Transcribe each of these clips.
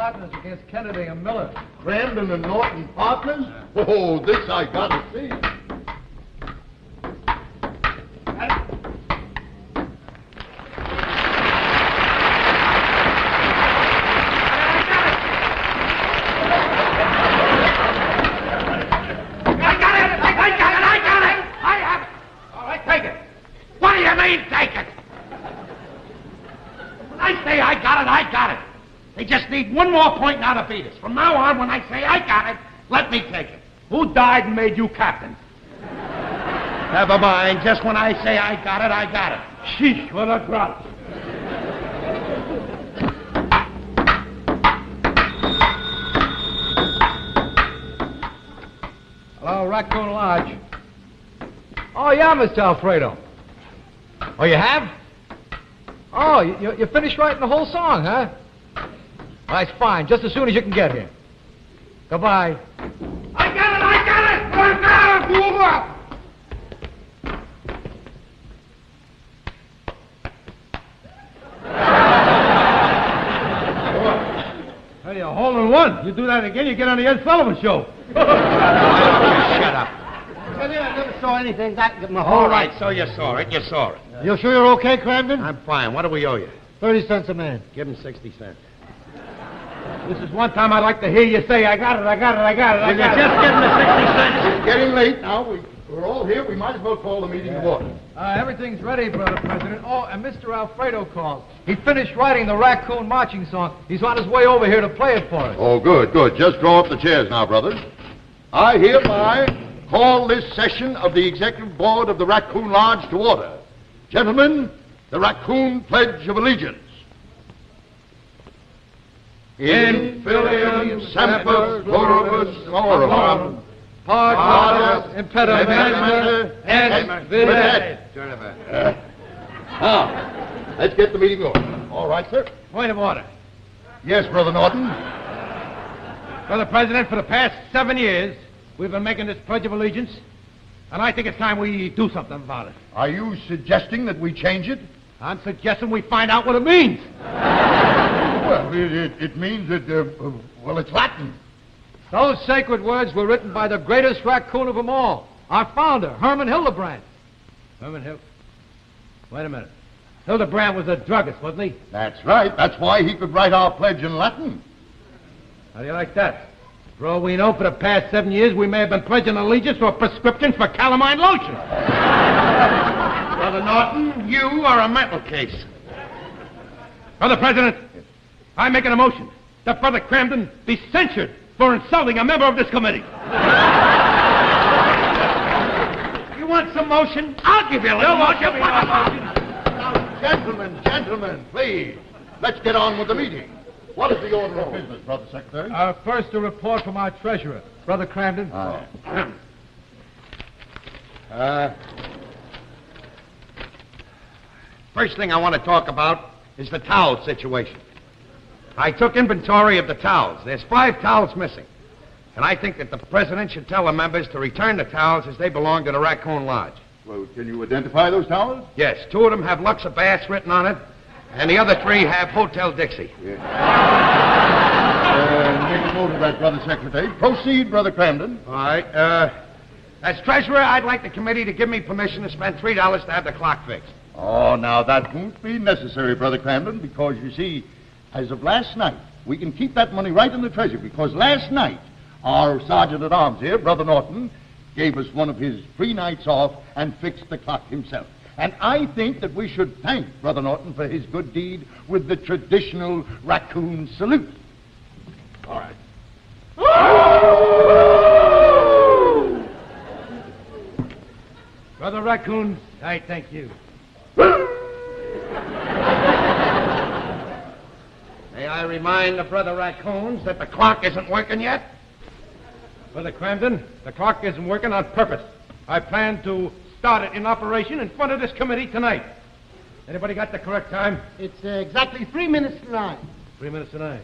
partners against Kennedy and Miller. Crandon and Norton partners? Oh, this I gotta see. One more point now to beat us. From now on, when I say I got it, let me take it. Who died and made you captain? Never mind. Just when I say I got it, I got it. Sheesh, what a grouch. Hello, Raccoon Lodge. Oh, yeah, Mr. Alfredo. Oh, you have? Oh, you finished writing the whole song, huh? That's fine, just as soon as you can get here. Goodbye. I got it! Move up! Hey, a hole in one. You do that again, you get on the Ed Sullivan Show. Shut up. I never saw anything that good. All right, so you saw it. You sure you're okay, Crandon? I'm fine. What do we owe you? 30 cents a man. Give him 60 cents. This is one time I'd like to hear you say, I got it. Will you just give him the 60 cents? It's getting late now. We're all here. We might as well call the meeting to order. Everything's ready, Brother President. Oh, and Mr. Alfredo called. He finished writing the Raccoon marching song. He's on his way over here to play it for us. Oh, good. Just draw up the chairs now, brothers. I hereby call this session of the Executive Board of the Raccoon Lodge to order. Gentlemen, the Raccoon Pledge of Allegiance. In filium semper gloribus honorum, partus impedimenta et videt. Now, let's get the meeting going. All right, sir. Point of order. Yes, Brother Norton. Brother President, for the past 7 years, we've been making this Pledge of Allegiance, and I think it's time we do something about it. Are you suggesting that we change it? I'm suggesting we find out what it means. Well, it means that, it's Latin. Those sacred words were written by the greatest raccoon of them all, our founder, Herman Hildebrand. Wait a minute. Hildebrand was a druggist, wasn't he? That's right. That's why he could write our pledge in Latin. How do you like that? For all we know, for the past 7 years, we may have been pledging allegiance to a prescription for calamine lotion. Brother Norton, you are a mental case. Brother President, I'm making a motion that Brother Crandon be censured for insulting a member of this committee. You want some motion? I'll give you a little motion. Now, gentlemen, please. Let's get on with the meeting. What is the order of business, Brother Secretary? First, a report from our treasurer, Brother Crandon. First thing I want to talk about is the towel situation. I took inventory of the towels. There's 5 towels missing. And I think that the president should tell the members to return the towels as they belong to the Raccoon Lodge. Well, can you identify those towels? Yes, 2 of them have Luxor Bass written on it, and the other 3 have Hotel Dixie. Yeah. Make a note of that, Brother Secretary. Proceed, Brother Crandon. All right. As treasurer, I'd like the committee to give me permission to spend $3 to have the clock fixed. Oh, now, that won't be necessary, Brother Crandon, because, you see, as of last night, we can keep that money right in the treasury, because last night, our sergeant-at-arms here, Brother Norton, gave us one of his free nights off and fixed the clock himself. And I think that we should thank Brother Norton for his good deed with the traditional raccoon salute. All right. Brother Raccoon, I thank you. May I remind the Brother Raccoons that the clock isn't working yet? Brother Crandon, the clock isn't working on purpose. I plan to start it in operation in front of this committee tonight. Anybody got the correct time? It's exactly 3 minutes to 9. 3 minutes to 9.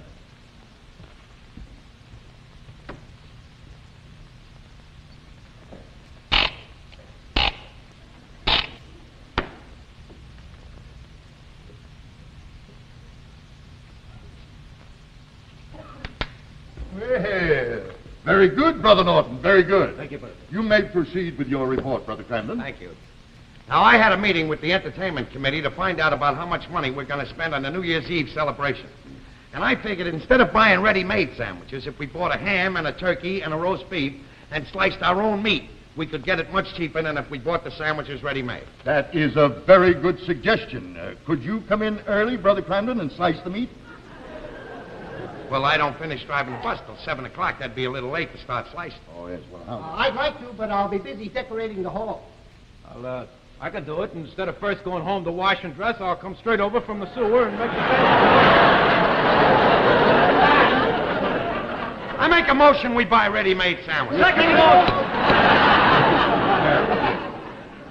Well, very good, Brother Norton, very good. Thank you, brother. You may proceed with your report, Brother Cramden. Thank you. Now, I had a meeting with the entertainment committee to find out about how much money we're going to spend on the New Year's Eve celebration. And I figured instead of buying ready-made sandwiches, if we bought a ham and a turkey and a roast beef and sliced our own meat, we could get it much cheaper than if we bought the sandwiches ready-made. That is a very good suggestion. Could you come in early, Brother Cramden, and slice the meat? Well, I don't finish driving the bus till 7 o'clock. That'd be a little late to start slicing. Oh, yes, well, how? I'd like to, but I'll be busy decorating the hall. I can do it. Instead of first going home to wash and dress, I'll come straight over from the sewer and make the I make a motion we buy ready-made sandwiches. Second motion.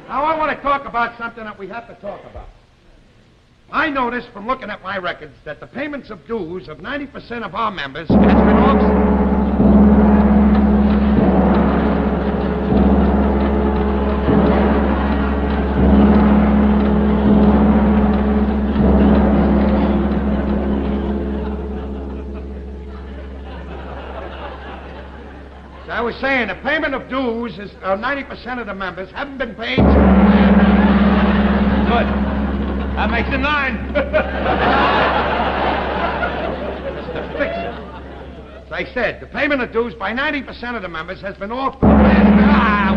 Now, I want to talk about something that we have to talk about. I noticed from looking at my records that the payments of dues of 90% of our members has been offset. I was saying the payment of dues is 90% of the members haven't been paid. Good. That makes it 9. Mr. Fixer. As I said, the payment of dues by 90% of the members has been off for the last...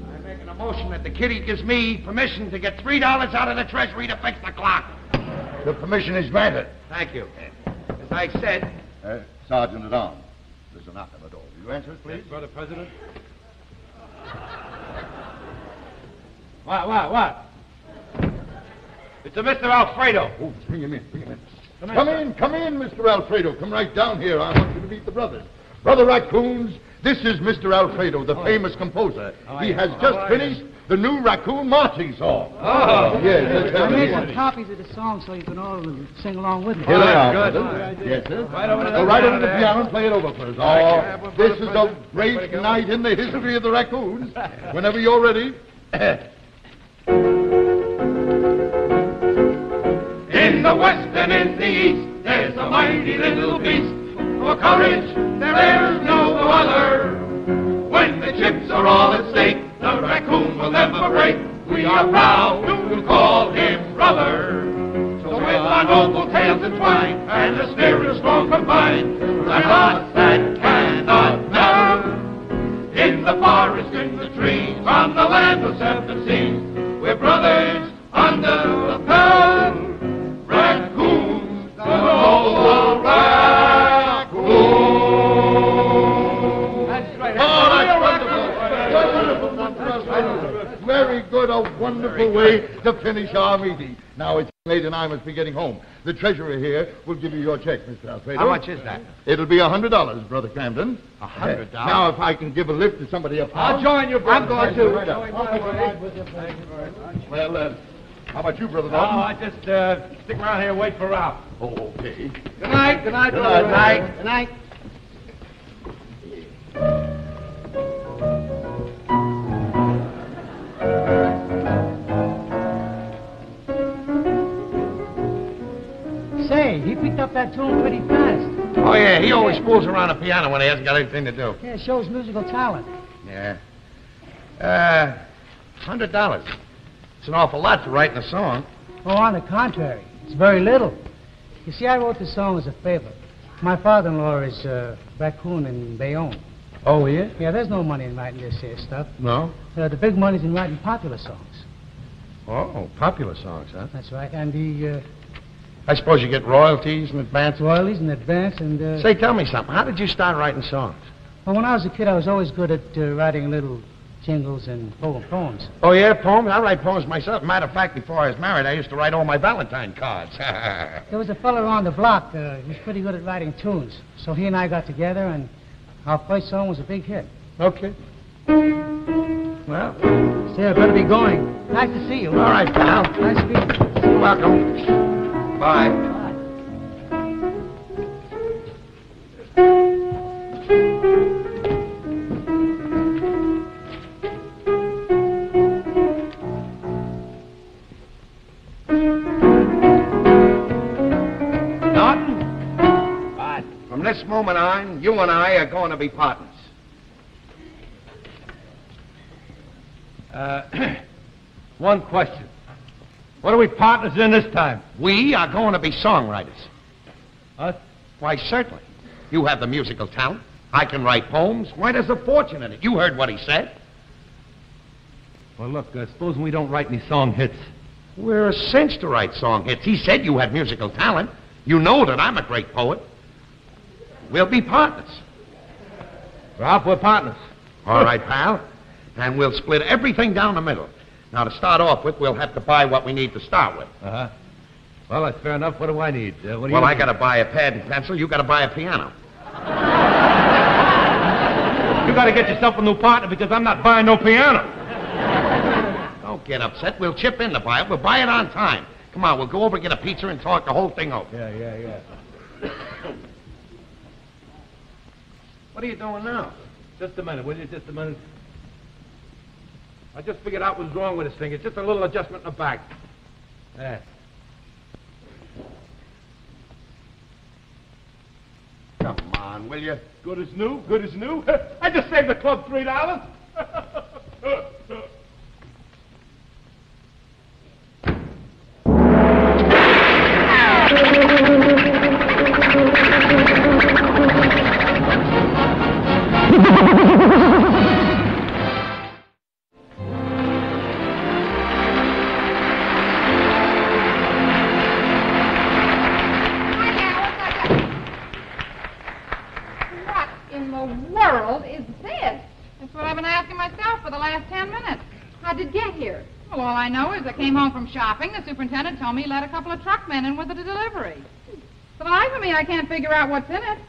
I'm making a motion that the kitty gives me permission to get $3 out of the treasury to fix the clock. The permission is granted. Thank you. As I said... Sergeant at Arms, there's a knock on the door. Will you answer it, please? Yes, Brother President. What? It's a Mr. Alfredo. Oh, bring him in, bring him in. Come in, Mr. Alfredo. Come right down here. I want you to meet the brothers. Brother Raccoons, this is Mr. Alfredo, the famous composer. He has just finished the new Raccoon marching song. Oh. Yes, I made that's some copies of the song so you can all sing along with me. Here they are, Good. brother. Yes, sir. Right over to Go the right over to the piano piano and play it over for us. Oh, this is a great night in the history of the Raccoons. Whenever you're ready. In the west and in the east, there's a mighty little beast. For courage, there is no other. When the chips are all at stake, the raccoon will never break. We are proud to call him brother. So with our noble tails entwined, and the spirit strong combined, the hearts that cannot melt. In the forest, in the trees, from the land of serpent seas, we're brothers under the belt. Raccoons, the noble raccoon. That's right. Oh, that's wonderful. Very good, a wonderful way to finish our meeting. Now it's late and I must be getting home. The treasurer here will give you your check, Mr. Alfredo. How much is that? It'll be $100, Brother Cramden. $100? Now, if I can give a lift to somebody up. I'll join you, brother. I'm going to. Right up. Thank you very much. Well, how about you, Brother Oh, Norton? I just stick around here and wait for Ralph. Oh, okay. Good night. Good night, Good brother. night. Good night. Say, he picked up that tune pretty fast. Oh, yeah, he always fools around the piano when he hasn't got anything to do. Yeah, shows musical talent. Yeah. $100. It's an awful lot for writing a song. Oh, on the contrary, it's very little. You see, I wrote the song as a favor. My father-in-law is raccoon in Bayonne. Oh, yeah? Yeah, there's no money in writing this here stuff. No? The big money's in writing popular songs. Oh, popular songs, huh? That's right. And the I suppose you get royalties in advance. royalties in advance and... Say, tell me something. How did you start writing songs? Well, when I was a kid, I was always good at writing little jingles and poems. Oh, yeah, poems? I write poems myself. Matter of fact, before I was married, I used to write all my Valentine cards. There was a fellow around the block. He was pretty good at writing tunes. So he and I got together, and our first song was a big hit. Okay. Well, Say, I better be going. Nice to see you. all right, pal. Nice to meet you. You're welcome. Bye. this moment on, you and I are going to be partners. One question. What are we partners in this time? We are going to be songwriters. Us? Why, certainly. You have the musical talent. I can write poems. Why, there's a fortune in it. You heard what he said. Well, look, supposing we don't write any song hits. We're a cinch to write song hits. He said you had musical talent. You know that I'm a great poet. We'll be partners. Ralph, we're partners. All right, pal. And we'll split everything down the middle. Now, to start off with, we'll have to buy what we need to start with. Uh-huh. Well, that's fair enough. What do I need? What do you Well, I need? got to buy a pad and pencil. You got to buy a piano. You got to get yourself a new partner because I'm not buying no piano. Don't get upset. We'll chip in to buy it. We'll buy it on time. Come on, we'll go over, get a pizza, and talk the whole thing over. Yeah. What are you doing now? Just a minute, will you? Just a minute. I just figured out what's wrong with this thing. It's just a little adjustment in the back. There. Come on, will you? Good as new, good as new. I just saved the club $3. What in the world is this? That's what I've been asking myself for the last 10 minutes. How'd it get here? Well, all I know is I came home from shopping. The superintendent told me he let a couple of truckmen in with the delivery. For the life of me, I can't figure out what's in it.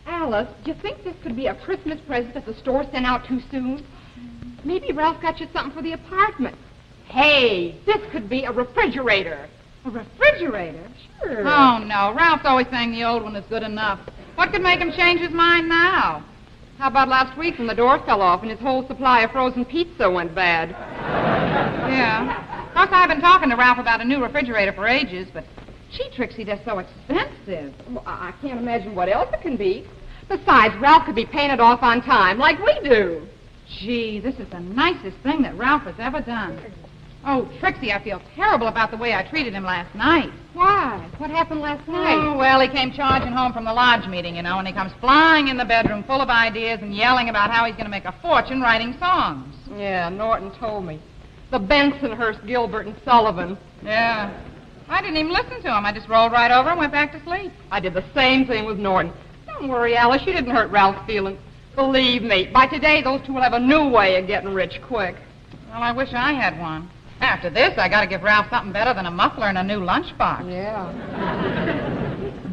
Alice, do you think this could be a Christmas present that the store sent out too soon? Maybe Ralph got you something for the apartment. Hey, this could be a refrigerator. A refrigerator? Sure. Oh, no. Ralph's always saying the old one is good enough. What could make him change his mind now? How about last week when the door fell off and his whole supply of frozen pizza went bad? Yeah. Of course, I've been talking to Ralph about a new refrigerator for ages, but gee, Trixie, they're so expensive. Well, I can't imagine what else it can be. Besides, Ralph could be paying it off on time, like we do. Gee, this is the nicest thing that Ralph has ever done. Oh, Trixie, I feel terrible about the way I treated him last night. Why? What happened last night? Oh, well, he came charging home from the lodge meeting, and he comes flying in the bedroom full of ideas and yelling about how he's going to make a fortune writing songs. Yeah, Norton told me. The Bensonhurst, Gilbert, and Sullivan. Yeah. I didn't even listen to him. I just rolled right over and went back to sleep. I did the same thing with Norton. Don't worry, Alice. You didn't hurt Ralph's feelings. Believe me, by today, those two will have a new way of getting rich quick. Well, I wish I had one. After this, I got to give Ralph something better than a muffler and a new lunchbox. Yeah.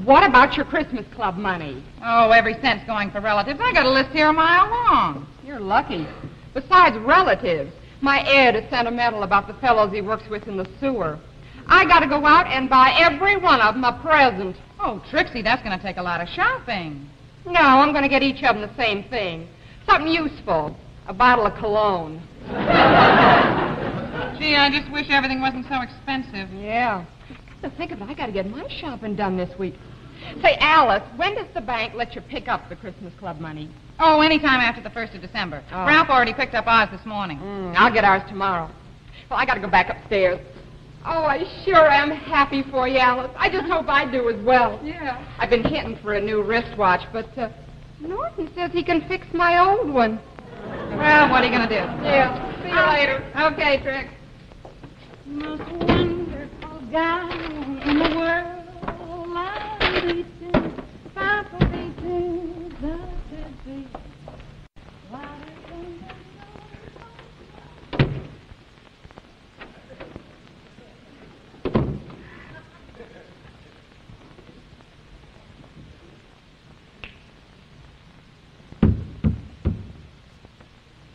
What about your Christmas club money? Oh, every cent's going for relatives. I got a list here a mile long. You're lucky. Besides relatives, my Ed is sentimental about the fellows he works with in the sewer. I got to go out and buy every one of them a present. Oh, Trixie, that's going to take a lot of shopping. No, I'm going to get each of them the same thing. Something useful. A bottle of cologne. Gee, I just wish everything wasn't so expensive. Yeah. To think of it, I got to get my shopping done this week. Say, Alice, when does the bank let you pick up the Christmas club money? Oh, anytime after the 1st of December. Oh. Ralph already picked up ours this morning. I'll get ours tomorrow. Well, I got to go back upstairs. Oh, I sure am happy for you, Alice. I just hope I do as well. Yeah. I've been hinting for a new wristwatch, but Norton says he can fix my old one. Well, what are you going to do? Yeah. See you later. Okay, Trix. Most wonderful guy in the world.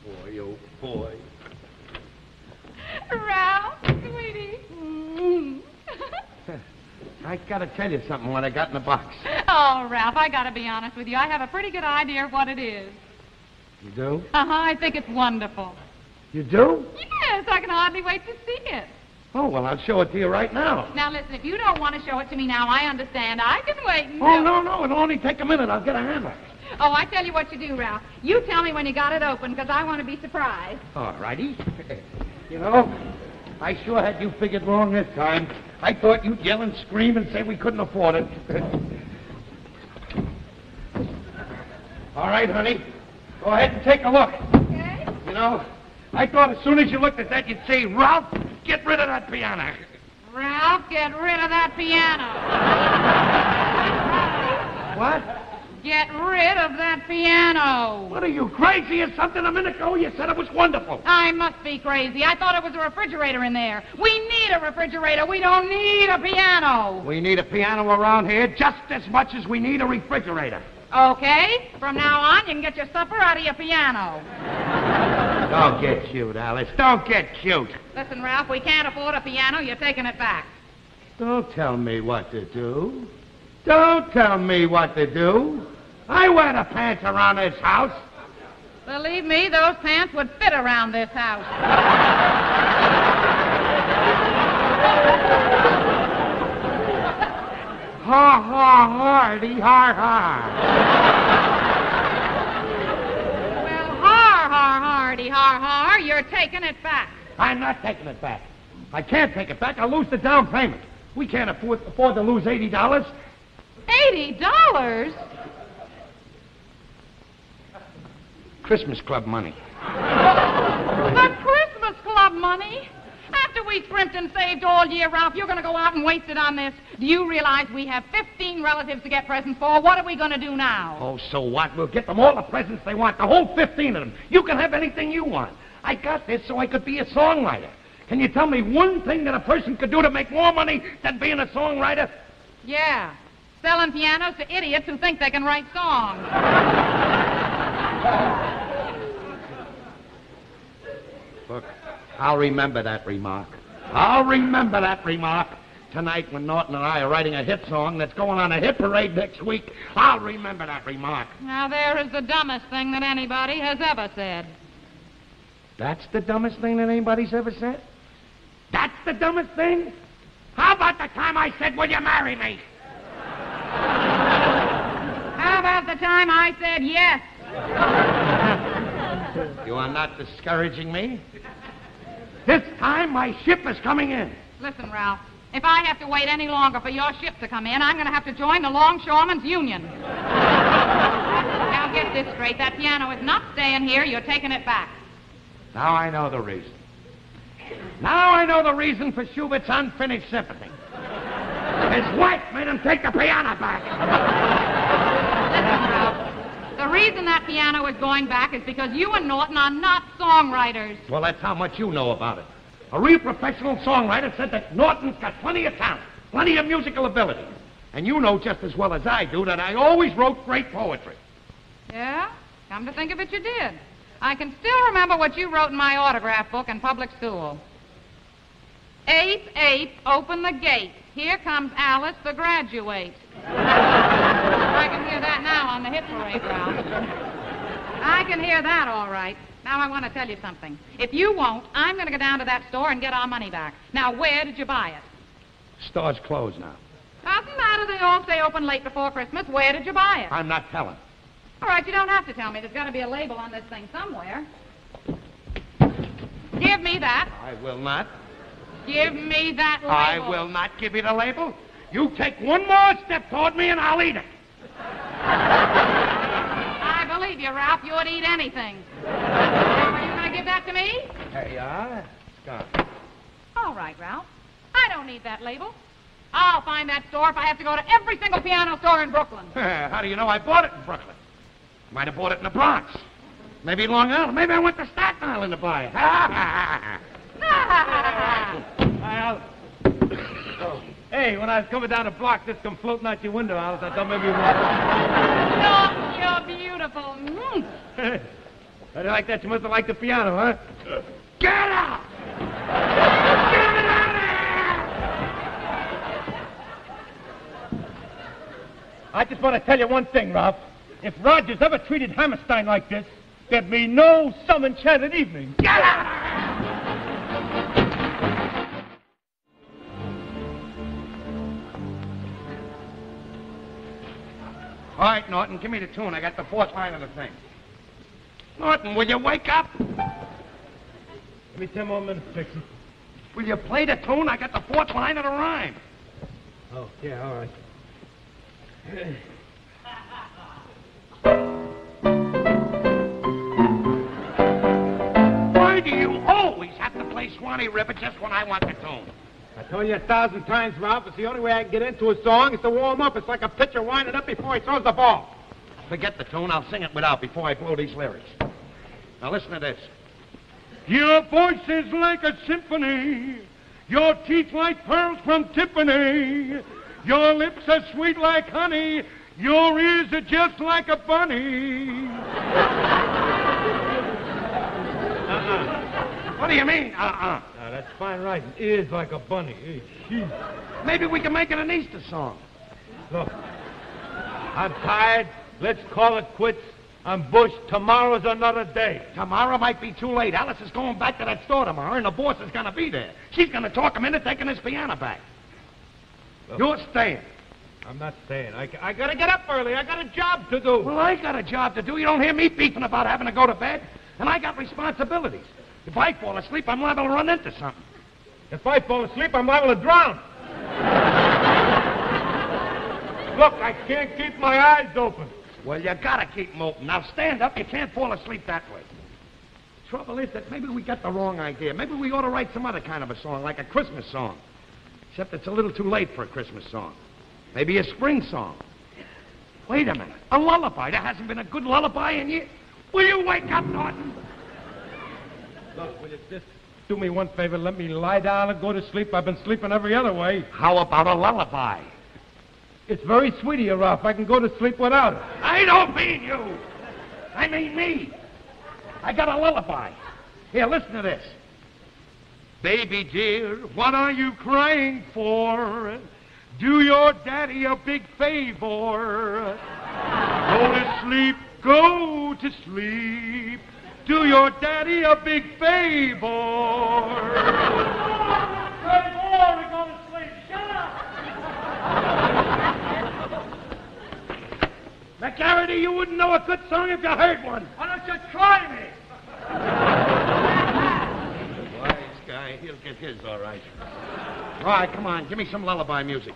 Boy, oh, boy. Ralph, sweetie. I got to tell you something what I got in the box. Oh, Ralph, I got to be honest with you. I have a pretty good idea of what it is. You do? I think it's wonderful. You do? Yes, I can hardly wait to see it. Oh, well, I'll show it to you right now. Now, listen, if you don't want to show it to me now, I understand. I can wait until... Oh, no, it'll only take a minute. I'll get a hammer. Oh, I tell you what you do, Ralph. You tell me when you got it open, because I want to be surprised. All righty. You know, I sure had you figured wrong this time. I thought you'd yell and scream and say we couldn't afford it. All right, honey. Go ahead and take a look. Okay. You know, I thought as soon as you looked at that, you'd say, Ralph, get rid of that piano. Ralph, get rid of that piano. What? Get rid of that piano. What are you, crazy or something? A minute ago you said it was wonderful. I must be crazy. I thought it was a refrigerator in there. We need a refrigerator. We don't need a piano. We need a piano around here just as much as we need a refrigerator. Okay. From now on, you can get your supper out of your piano. Don't get cute, Alice. Don't get cute. Listen, Ralph, we can't afford a piano. You're taking it back. Don't tell me what to do. Don't tell me what to do. I wear the pants around this house. Believe me, those pants would fit around this house. Ha, ha, hardy, har, har. Well, hardy, har, you're taking it back. I'm not taking it back. I can't take it back. I'll lose the down payment. We can't afford to lose $80. $80? Christmas club money. The Christmas Club money? After we scrimped and saved all year, Ralph, you're going to go out and waste it on this. Do you realize we have 15 relatives to get presents for? What are we going to do now? Oh, so what? We'll get them all the presents they want, the whole 15 of them. You can have anything you want. I got this so I could be a songwriter. Can you tell me one thing that a person could do to make more money than being a songwriter? Yeah, selling pianos to idiots who think they can write songs. Look, I'll remember that remark. I'll remember that remark. Tonight, when Norton and I are writing a hit song that's going on a hit parade next week, I'll remember that remark. Now, there is the dumbest thing that anybody has ever said. That's the dumbest thing that anybody's ever said? That's the dumbest thing? How about the time I said, will you marry me? How about the time I said yes? You are not discouraging me. This time, my ship is coming in. Listen, Ralph, if I have to wait any longer for your ship to come in, I'm going to have to join the Longshoremen's Union. Now, get this straight. That piano is not staying here. You're taking it back. Now I know the reason. Now I know the reason for Schubert's unfinished symphony. His wife made him take the piano back. Listen, Ralph, the reason that piano is going back is because you and Norton are not songwriters. Well, that's how much you know about it. A real professional songwriter said that Norton's got plenty of talent, plenty of musical ability. And you know just as well as I do that I always wrote great poetry. Yeah? Come to think of it, you did. I can still remember what you wrote in my autograph book in public school. Ape, ape, open the gate. Here comes Alice, the graduate. I can hear that now on the hit parade, Ralph. I can hear that all right. Now, I want to tell you something. If you won't, I'm going to go down to that store and get our money back. Now, where did you buy it? Store's closed now. Doesn't matter. They all stay open late before Christmas. Where did you buy it? I'm not telling. All right, you don't have to tell me. There's got to be a label on this thing somewhere. Give me that. I will not. Give me that label. I will not give you the label. You take one more step toward me and I'll eat it. I believe you, Ralph. You would eat anything. Are you going to give that to me? There you are. Gone. All right, Ralph. I don't need that label. I'll find that store if I have to go to every single piano store in Brooklyn. How do you know I bought it in Brooklyn? Might have bought it in the Bronx. Maybe Long Island. Maybe I went to Staten Island to buy it. Al. Hey, when I was coming down the block, this come floating out your window, Alice. I thought maybe you You're beautiful. How do you like that? You must have liked the piano, huh? Get out! Get it out of here! I just want to tell you one thing, Ralph. If Rogers ever treated Hammerstein like this, there'd be no some enchanted evening. Get out! All right, Norton, give me the tune. I got the fourth line of the thing. Norton, will you wake up? Give me 10 more minutes, Dixon. Will you play the tune? I got the fourth line of the rhyme. Oh, yeah, all right. Why do you always have to play Swanee River just when I want the tune? I told you 1,000 times, Ralph, it's the only way I can get into a song is to warm up. It's like a pitcher winding up before he throws the ball. Forget the tune. I'll sing it without before I blow these lyrics. Now listen to this. Your voice is like a symphony. Your teeth like pearls from Tiffany. Your lips are sweet like honey. Your ears are just like a bunny. What do you mean, Now, that's fine writing. Ears like a bunny. Jeez. Maybe we can make it an Easter song. Look, I'm tired. Let's call it quits. I'm Bush. Tomorrow's another day. Tomorrow might be too late. Alice is going back to that store tomorrow, and the boss is going to be there. She's going to talk him into taking his piano back. Look, You're staying. I'm not staying. I got to get up early. I got a job to do. Well, I got a job to do. You don't hear me beefing about having to go to bed. And I got responsibilities. If I fall asleep, I'm liable to run into something. If I fall asleep, I'm liable to drown. Look, I can't keep my eyes open. Well, you gotta keep them open. Now stand up. You can't fall asleep that way. Trouble is that maybe we got the wrong idea. Maybe we ought to write some other kind of a song, like a Christmas song. Except it's a little too late for a Christmas song. Maybe a spring song. Wait a minute. A lullaby. There hasn't been a good lullaby in years. Will you wake up, Norton? Look, will you just do me one favor? Let me lie down and go to sleep. I've been sleeping every other way. How about a lullaby? It's very sweet of you, Ralph. I can go to sleep without it. I don't mean you. I mean me. I got a lullaby. Here, listen to this. Baby dear, what are you crying for? Do your daddy a big favor. Go to sleep, go to sleep. Do your daddy a big favor. Hey, boy, we're going to sleep. Shut up. McGarity, you wouldn't know a good song if you heard one. Why don't you try me? Wise guy, he'll get his all right. All right, come on, give me some lullaby music.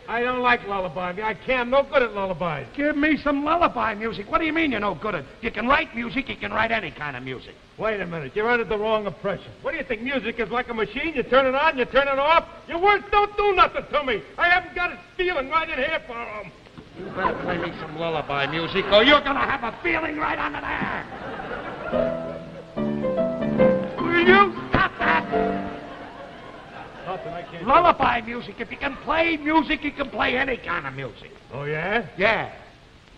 I don't like lullaby. I can't. I'm no good at lullabies. Give me some lullaby music. What do you mean you're no good at? You can write music, you can write any kind of music. Wait a minute. You're under the wrong impression. What do you think? Music is like a machine. You turn it on, you turn it off. Your words don't do nothing to me. I haven't got a feeling right in here for them. You better play me some lullaby music, or you're going to have a feeling right under there. Will you stop that? Nothing, I can't. Lullaby music. If you can play music, you can play any kind of music. Oh, yeah? Yeah.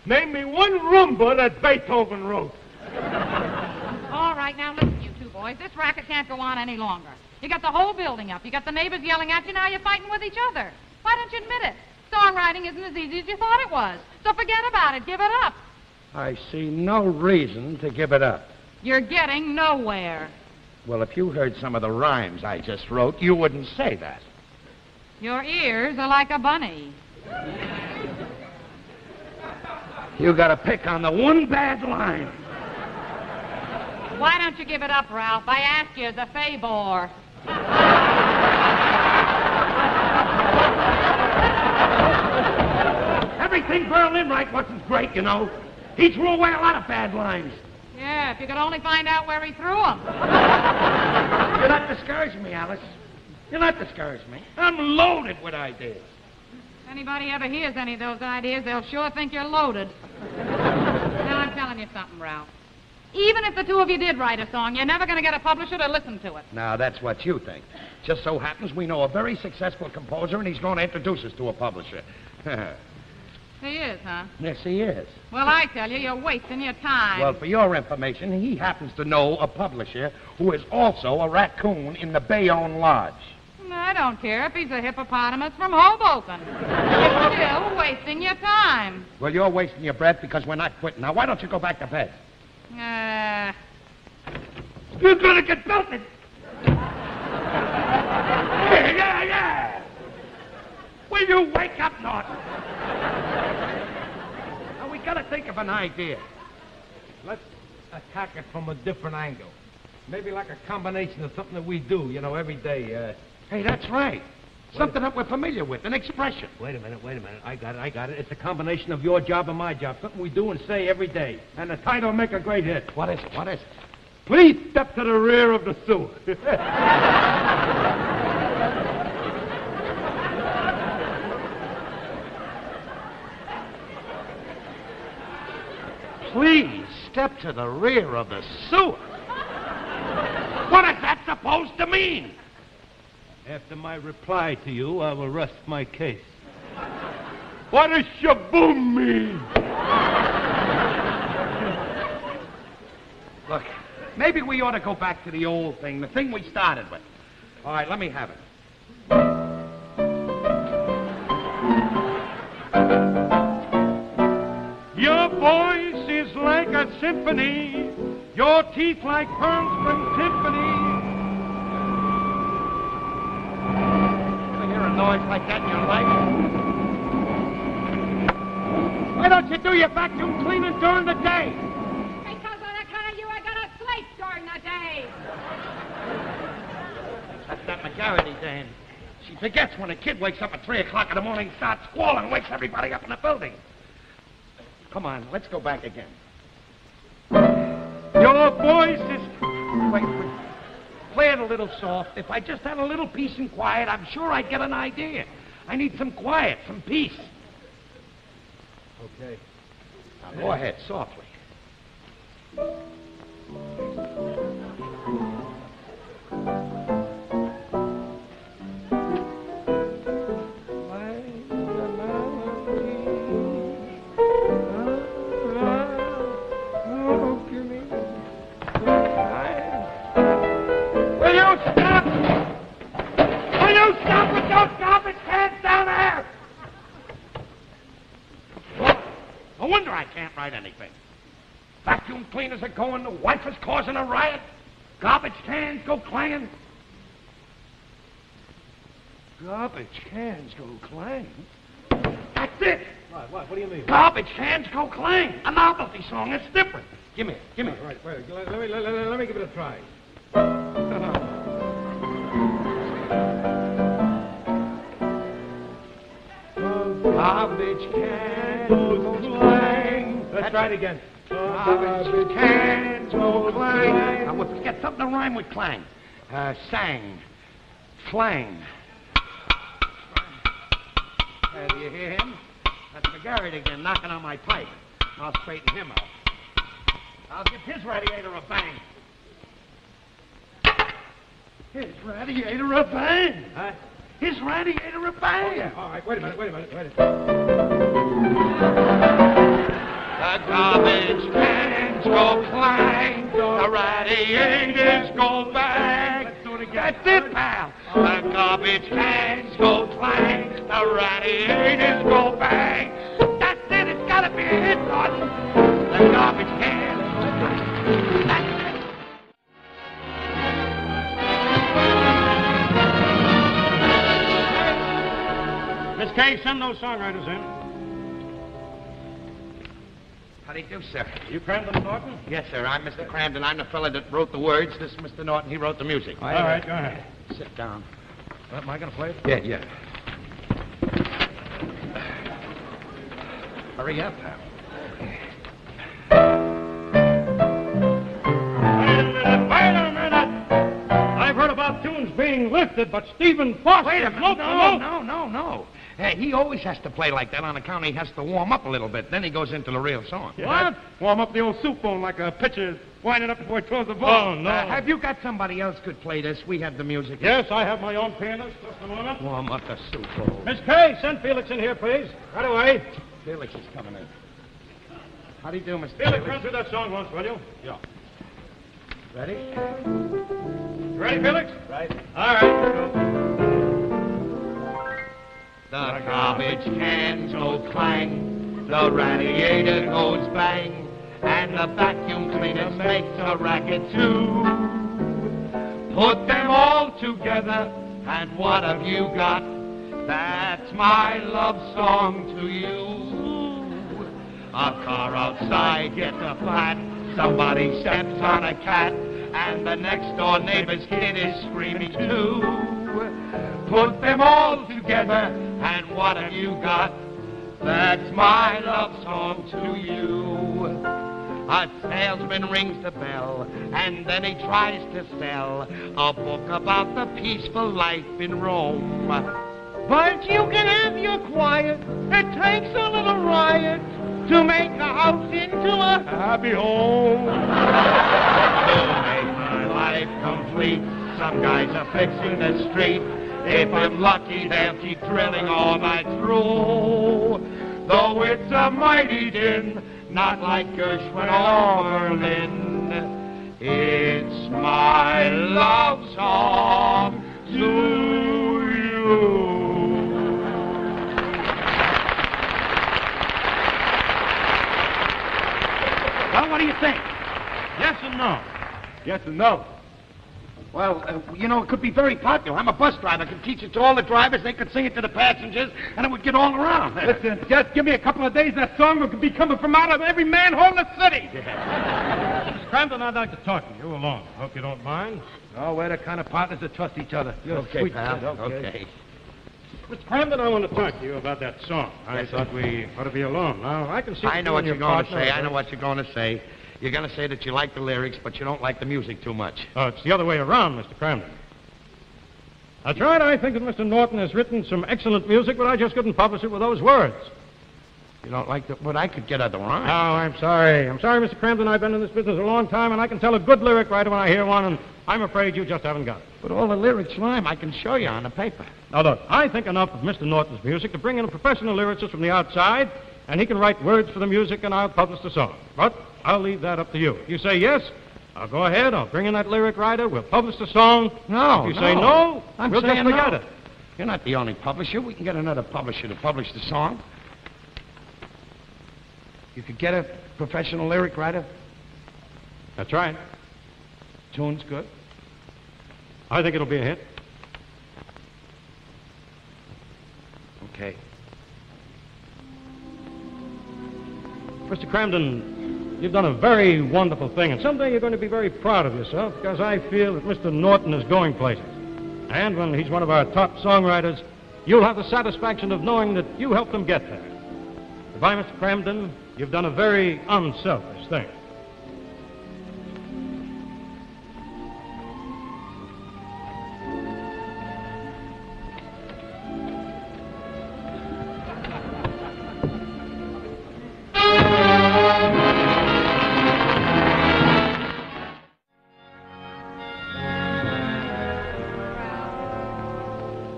Name me one rumba that Beethoven wrote. All right, now listen, you two boys. This racket can't go on any longer. You got the whole building up. You got the neighbors yelling at you. Now you're fighting with each other. Why don't you admit it? Songwriting isn't as easy as you thought it was. So forget about it. Give it up. I see no reason to give it up. You're getting nowhere. Well, if you heard some of the rhymes I just wrote, you wouldn't say that. Your ears are like a bunny. You got to pick on the one bad line. Why don't you give it up, Ralph? I asked you as a favor. Everything Berlin right wasn't great, you know. He threw away a lot of bad lines. Yeah, if you could only find out where he threw them. You're not discouraging me, Alice. You're not discouraging me. I'm loaded with ideas. If anybody ever hears any of those ideas, they'll sure think you're loaded. Now, I'm telling you something, Ralph. Even if the two of you did write a song, you're never going to get a publisher to listen to it. Now, that's what you think. Just so happens we know a very successful composer, and he's going to introduce us to a publisher. He is, huh? Yes, he is. Well, I tell you, you're wasting your time. Well, for your information, he happens to know a publisher who is also a raccoon in the Bayonne Lodge. I don't care if he's a hippopotamus from Hoboken. You're still wasting your time. Well, you're wasting your breath because we're not quitting. Now, why don't you go back to bed? You're going to get belted. Yeah. Will you wake up, Norton? got to think of an idea. Let's attack it from a different angle. Maybe like a combination of something that we do, every day. Hey, that's right. Something that we're familiar with, an expression. Wait a minute. I got it. It's a combination of your job and my job. Something we do and say every day. And the title will make a great hit. What is it? Please step to the rear of the sewer. Please step to the rear of the sewer. What is that supposed to mean? After my reply to you, I will rest my case. What does shaboom mean? Look, maybe we ought to go back to the old thing, the thing we started with. All right, let me have it. Your voice is like a symphony, your teeth like pearls from Tiffany. Ever hear a noise like that in your life? Why don't you do your vacuum cleaning during the day? Because on account of you, I got a slate during the day. That's that McGarity, Dan. She forgets when a kid wakes up at 3 o'clock in the morning, starts squalling, wakes everybody up in the building. Come on, let's go back again. Your voice is... Wait. Play it a little soft. If I just had a little peace and quiet, I'm sure I'd get an idea. I need some quiet, some peace. Okay. Now, go ahead, softly. No wonder I can't write anything. Vacuum cleaners are going, the wife is causing a riot, garbage cans go clanging. Garbage cans go clang. That's it. What do you mean? Garbage cans go clang. A novelty song. It's different. Give me it. Right. Wait. Let me give it a try. Garbage cans go clang. Let's try it again. Garbage cans go clang. Now, we'll get something to rhyme with clang. Sang. Clang. Do you hear him? That's McGarrett again, knocking on my pipe. I'll straighten him out. I'll give his radiator a bang. His radiator a bang. Huh? His radiator a bang. Oh, yeah. All right, wait a minute. The garbage cans go clang. The radiators go bang. Let's do it again. That's it, pal. The garbage cans go clang. The radiators go bang. That's it. It's got to be a hit, Norton. The garbage cans go clang. That's it. Miss Kay, send those songwriters in. How do you do, sir? You Crandon Norton? Yes, sir. I'm Mr. Crandon. I'm the fella that wrote the words. This is Mr. Norton. He wrote the music. All right, go ahead. Sit down. Am I going to play it? Yeah. Hurry up, pal. Wait a minute. I've heard about tunes being lifted, but Stephen Foster... Wait a minute. No. He always has to play like that on account he has to warm up a little bit. Then he goes into the real song. What? Warm up the old soup bone like a pitcher winding up before he throws the ball. Oh, no. Have you got somebody else could play this? We have the music. Yes, I have my own pianist. Just a moment. Warm up the soup bowl. Miss Kay, send Felix in here, please. Right away. Felix is coming in. How do you do, Mr. Felix, run through that song once, will you? Yeah. Ready? You ready, Felix? Right. All right, here we go. The garbage cans go clang, the radiator goes bang, and the vacuum cleaner makes a racket too. Put them all together, and what have you got? That's my love song to you. A car outside gets a flat. Somebody steps on a cat. And the next door neighbor's kid is screaming too. Put them all together, and what have you got? That's my love song to you. A salesman rings the bell, and then he tries to sell a book about the peaceful life in Rome. But you can have your quiet. It takes a little riot to make a house into a happy home. To make my life complete, some guys are fixing the street. If I'm lucky, they'll keep drilling all night through. Though it's a mighty din, not like Gershwin or Berlin. It's my love song to you. Well, what do you think? Yes and no? Yes and no. Well, it could be very popular. I'm a bus driver. I could teach it to all the drivers. They could sing it to the passengers, and it would get all around. Listen, just give me a couple of days, that song will be coming from out of every manhole in the city. Mr. Crampton, I'd like to talk to you alone. Hope you don't mind. Oh, we're the kind of partners that trust each other. You're Okay, sweet pal. kid, Okay. Mr. Crampton, I want to talk to you about that song. I thought we ought to be alone. Now, I can see... I know what you you're and going to your say. partner- I know what you're going to say. You're going to say that you like the lyrics, but you don't like the music too much. Oh, it's the other way around, Mr. Crampton. That's right. I think that Mr. Norton has written some excellent music, but I just couldn't publish it with those words. You don't like the... But I could get other rhymes. Oh, I'm sorry. I'm sorry, Mr. Crampton. I've been in this business a long time, and I can tell a good lyric writer when I hear one, and I'm afraid you just haven't got it. But all the lyrics rhyme. I can show you on the paper. Now, look, I think enough of Mr. Norton's music to bring in a professional lyricist from the outside, and he can write words for the music, and I'll publish the song. But I'll leave that up to you. If you say yes, I'll go ahead. I'll bring in that lyric writer. We'll publish the song. No, If you say no, I'm we'll just saying forget no. it. You're not the only publisher. We can get another publisher to publish the song. You could get a professional lyric writer. That's right. Tune's good. I think it'll be a hit. Okay. Mr. Crampton, you've done a very wonderful thing, and someday you're going to be very proud of yourself, because I feel that Mr. Norton is going places. And when he's one of our top songwriters, you'll have the satisfaction of knowing that you helped him get there. Goodbye, Mr. Crampton. You've done a very unselfish thing.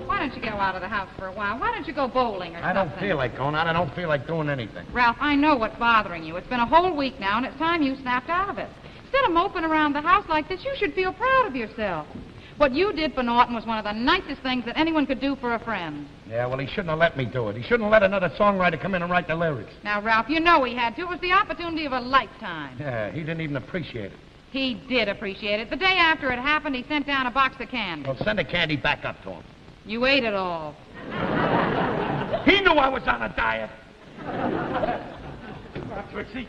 Why don't you go out of the house for a while? Why don't you go bowling or I something? don't feel like going out. I don't feel like doing anything. Ralph, I know what's bothering you. It's been a whole week now, and it's time you snapped out of it. Instead of moping around the house like this, you should feel proud of yourself. What you did for Norton was one of the nicest things that anyone could do for a friend. Yeah, well, he shouldn't have let me do it. He shouldn't have let another songwriter come in and write the lyrics. Now, Ralph, you know he had to. It was the opportunity of a lifetime. Yeah, he didn't even appreciate it. He did appreciate it. The day after it happened, he sent down a box of candy. Well, send the candy back up to him. You ate it all. He knew I was on a diet. Trixie,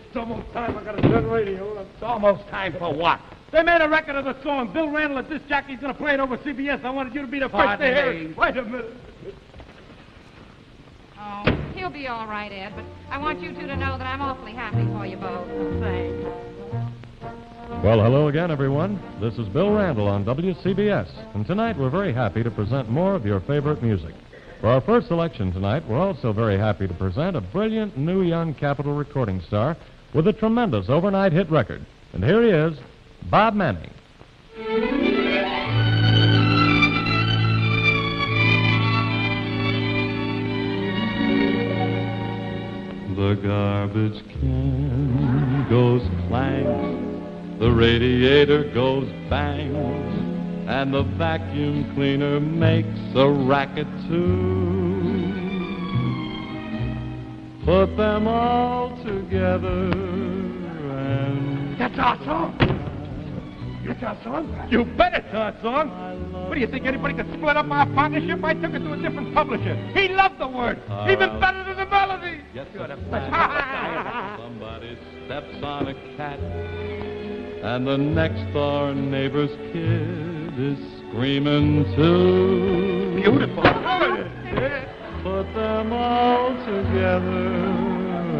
it's almost time. I got a good radio. It's almost time for what? They made a record of the song. Bill Randall at disc jockey's going to play it over CBS. I wanted you to be the first to hear it. Wait a minute. Oh, he'll be all right, Ed, but I want you two to know that I'm awfully happy for you both. Thanks. Well, hello again, everyone. This is Bill Randall on WCBS, and tonight we're very happy to present more of your favorite music. For our first selection tonight, we're also very happy to present a brilliant new young Capitol recording star with a tremendous overnight hit record. And here he is, Bob Manning. The garbage can goes clang, the radiator goes bang, and the vacuum cleaner makes a racket too. Put them all together and... That's our song. That's our song? You bet it's our song. What do you think, anybody could split up our partnership? I took it to a different publisher. He loved the word. Even better than the melody. Yes, somebody steps on a cat, and the next door neighbor's kid is screaming too. Beautiful. Put them all together,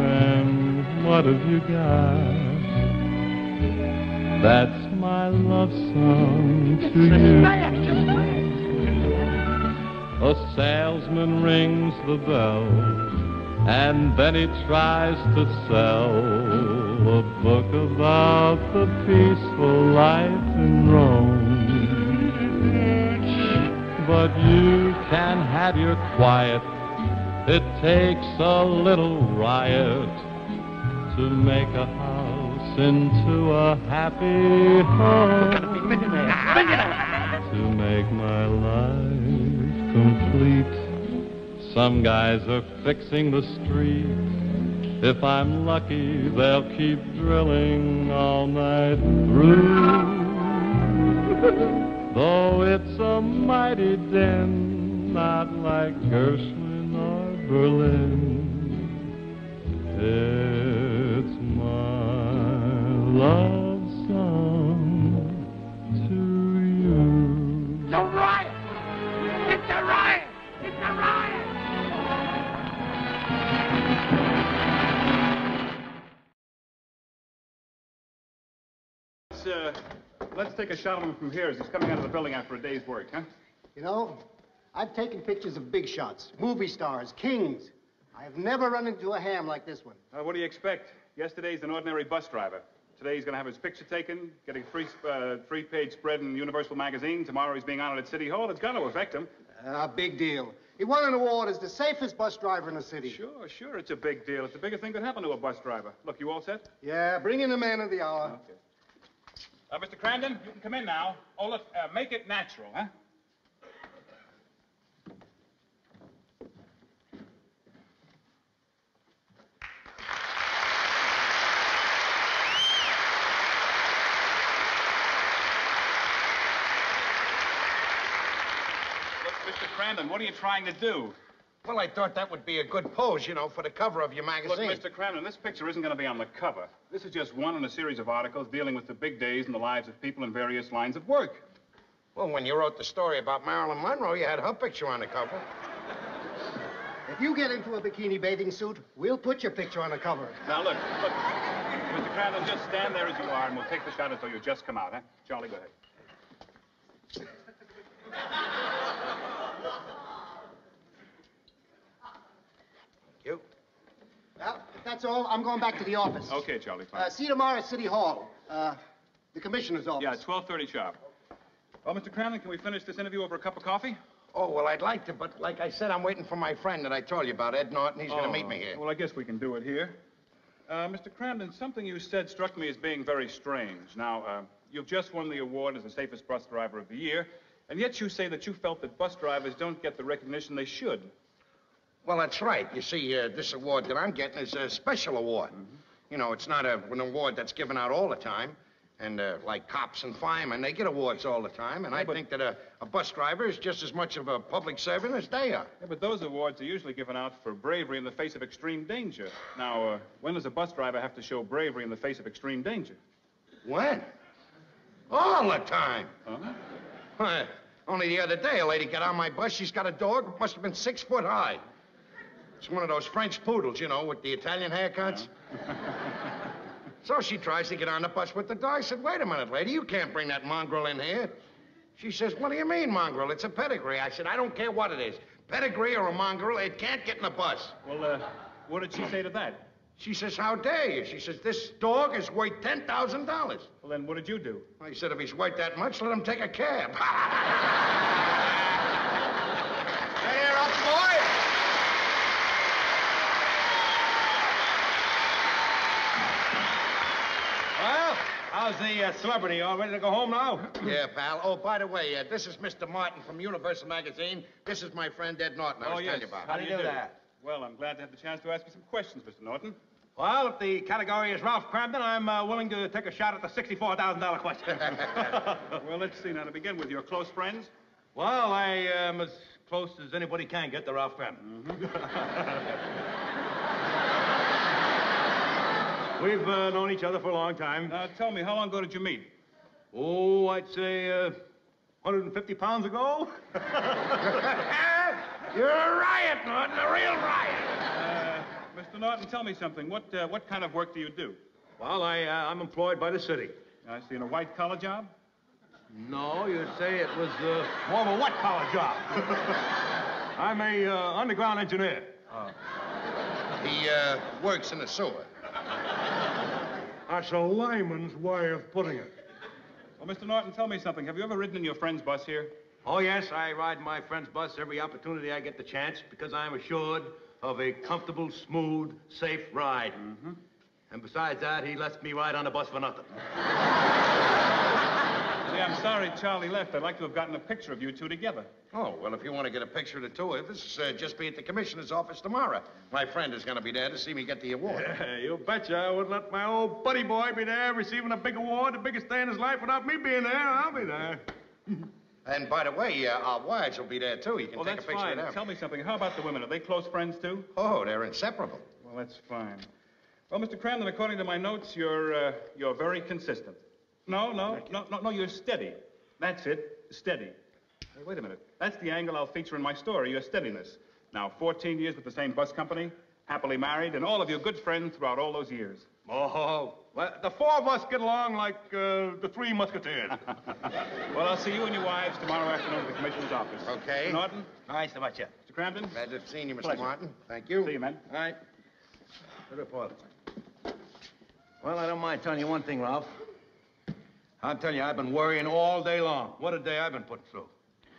and what have you got? That's my love song to you. A salesman rings the bell, and then he tries to sell a book about the peaceful life in Rome. But you can have your quiet. It takes a little riot to make a house into a happy home. To make my life complete, some guys are fixing the street. If I'm lucky, they'll keep drilling all night through. Though it's a mighty den, not like Gershwin or Berlin. It's my love song to you. It's a riot! It's a riot! It's a riot! Let's take a shot of him from here as he's coming out of the building after a day's work, huh? You know, I've taken pictures of big shots, movie stars, kings. I have never run into a ham like this one. What do you expect? Yesterday's an ordinary bus driver. Today he's going to have his picture taken, getting a free-page spread in Universal Magazine. Tomorrow he's being honored at City Hall. It's going to affect him. Big deal. He won an award as the safest bus driver in the city. Sure, it's a big deal. It's the biggest thing that happened to a bus driver. Look, you all set? Yeah, bring in the man of the hour. Okay. Mr. Crandon, you can come in now. Oh, look, make it natural, huh? Look, Mr. Crandon, what are you trying to do? Well, I thought that would be a good pose, you know, for the cover of your magazine. Look, Mr. Crandon, this picture isn't going to be on the cover. This is just one in a series of articles dealing with the big days in the lives of people in various lines of work. Well, when you wrote the story about Marilyn Monroe, you had her picture on the cover. If you get into a bikini bathing suit, we'll put your picture on the cover. Now, look, Mr. Crandon, just stand there as you are, and we'll take the shot until you just come out, huh? Charlie, go ahead. You? Well, if that's all, I'm going back to the office. Okay, Charlie, fine. See you tomorrow at City Hall. The commissioner's office. Yeah, 12:30 sharp. Well, Mr. Crandon, can we finish this interview over a cup of coffee? Oh, well, I'd like to, but like I said, I'm waiting for my friend that I told you about, Ed Norton. He's going to meet me here. Well, I guess we can do it here. Mr. Crandon, something you said struck me as being very strange. Now, you've just won the award as the safest bus driver of the year, and yet you say that you felt that bus drivers don't get the recognition they should. Well, that's right. You see, this award that I'm getting is a special award. Mm-hmm. You know, it's not an award that's given out all the time. And like cops and firemen, they get awards all the time. And I think that a bus driver is just as much of a public servant as they are. Yeah, but those awards are usually given out for bravery in the face of extreme danger. Now, when does a bus driver have to show bravery in the face of extreme danger? When? All the time. Uh-huh. Only the other day, a lady got on my bus. She's got a dog. Must have been 6 foot high. It's one of those French poodles, you know, with the Italian haircuts. So she tries to get on the bus with the dog. I said, wait a minute, lady, you can't bring that mongrel in here. She says, what do you mean, mongrel? It's a pedigree. I said, I don't care what it is. Pedigree or a mongrel, it can't get in the bus. Well, what did she say to that? She says, how dare you? She says, this dog is worth $10,000. Well, then what did you do? I said, if he's worth that much, let him take a cab. There, up, boy. Well, how's the celebrity? All ready to go home now? Yeah, pal. Oh, by the way, this is Mr. Martin from Universal Magazine. This is my friend Ed Norton I was telling you about. How do you do that? Well, I'm glad to have the chance to ask you some questions, Mr. Norton. Well, if the category is Ralph Cramden, I'm willing to take a shot at the $64,000 question. Well, let's see. Now, to begin with, your close friends? Well, I am as close as anybody can get to Ralph Crampton. We've known each other for a long time. Tell me, how long ago did you meet? Oh, I'd say 150 pounds ago. You're a riot, Norton, a real riot. Mr. Norton, tell me something. What kind of work do you do? Well, I'm employed by the city. I see. In a white-collar job? No, you'd say it was more of a wet-collar job. I'm a underground engineer. He works in the sewer. That's a layman's way of putting it. Well, Mr. Norton, tell me something. Have you ever ridden in your friend's bus here? Oh, yes, I ride my friend's bus every opportunity I get the chance because I'm assured of a comfortable, smooth, safe ride. Mm-hmm. And besides that, he lets me ride on the bus for nothing. See, I'm sorry Charlie left. I'd like to have gotten a picture of you two together. Oh, well, if you want to get a picture of the two of us, just be at the commissioner's office tomorrow. My friend is going to be there to see me get the award. Yeah, you betcha I wouldn't let my old buddy boy be there receiving a big award, the biggest day in his life, without me being there. I'll be there. And by the way, our wives will be there, too. You can take a that's picture fine. of them. Tell me something. How about the women? Are they close friends, too? Oh, they're inseparable. Well, that's fine. Well, Mr. Cramden, according to my notes, you're very consistent. No, you're steady. That's it, steady. Hey, wait a minute. That's the angle I'll feature in my story, your steadiness. Now, 14 years with the same bus company, happily married, and all of your good friends throughout all those years. Oh, well, the four of us get along like the Three Musketeers. Well, I'll see you and your wives tomorrow afternoon at the commissioner's office. Okay. Mr. Norton? Nice to meet you. Mr. Cramden? Glad to have seen you, Mr. Pleasure. Martin. Thank you. See you, man. All right. Good report. Well, I don't mind telling you one thing, Ralph. I'll tell you, I've been worrying all day long. What a day I've been putting through.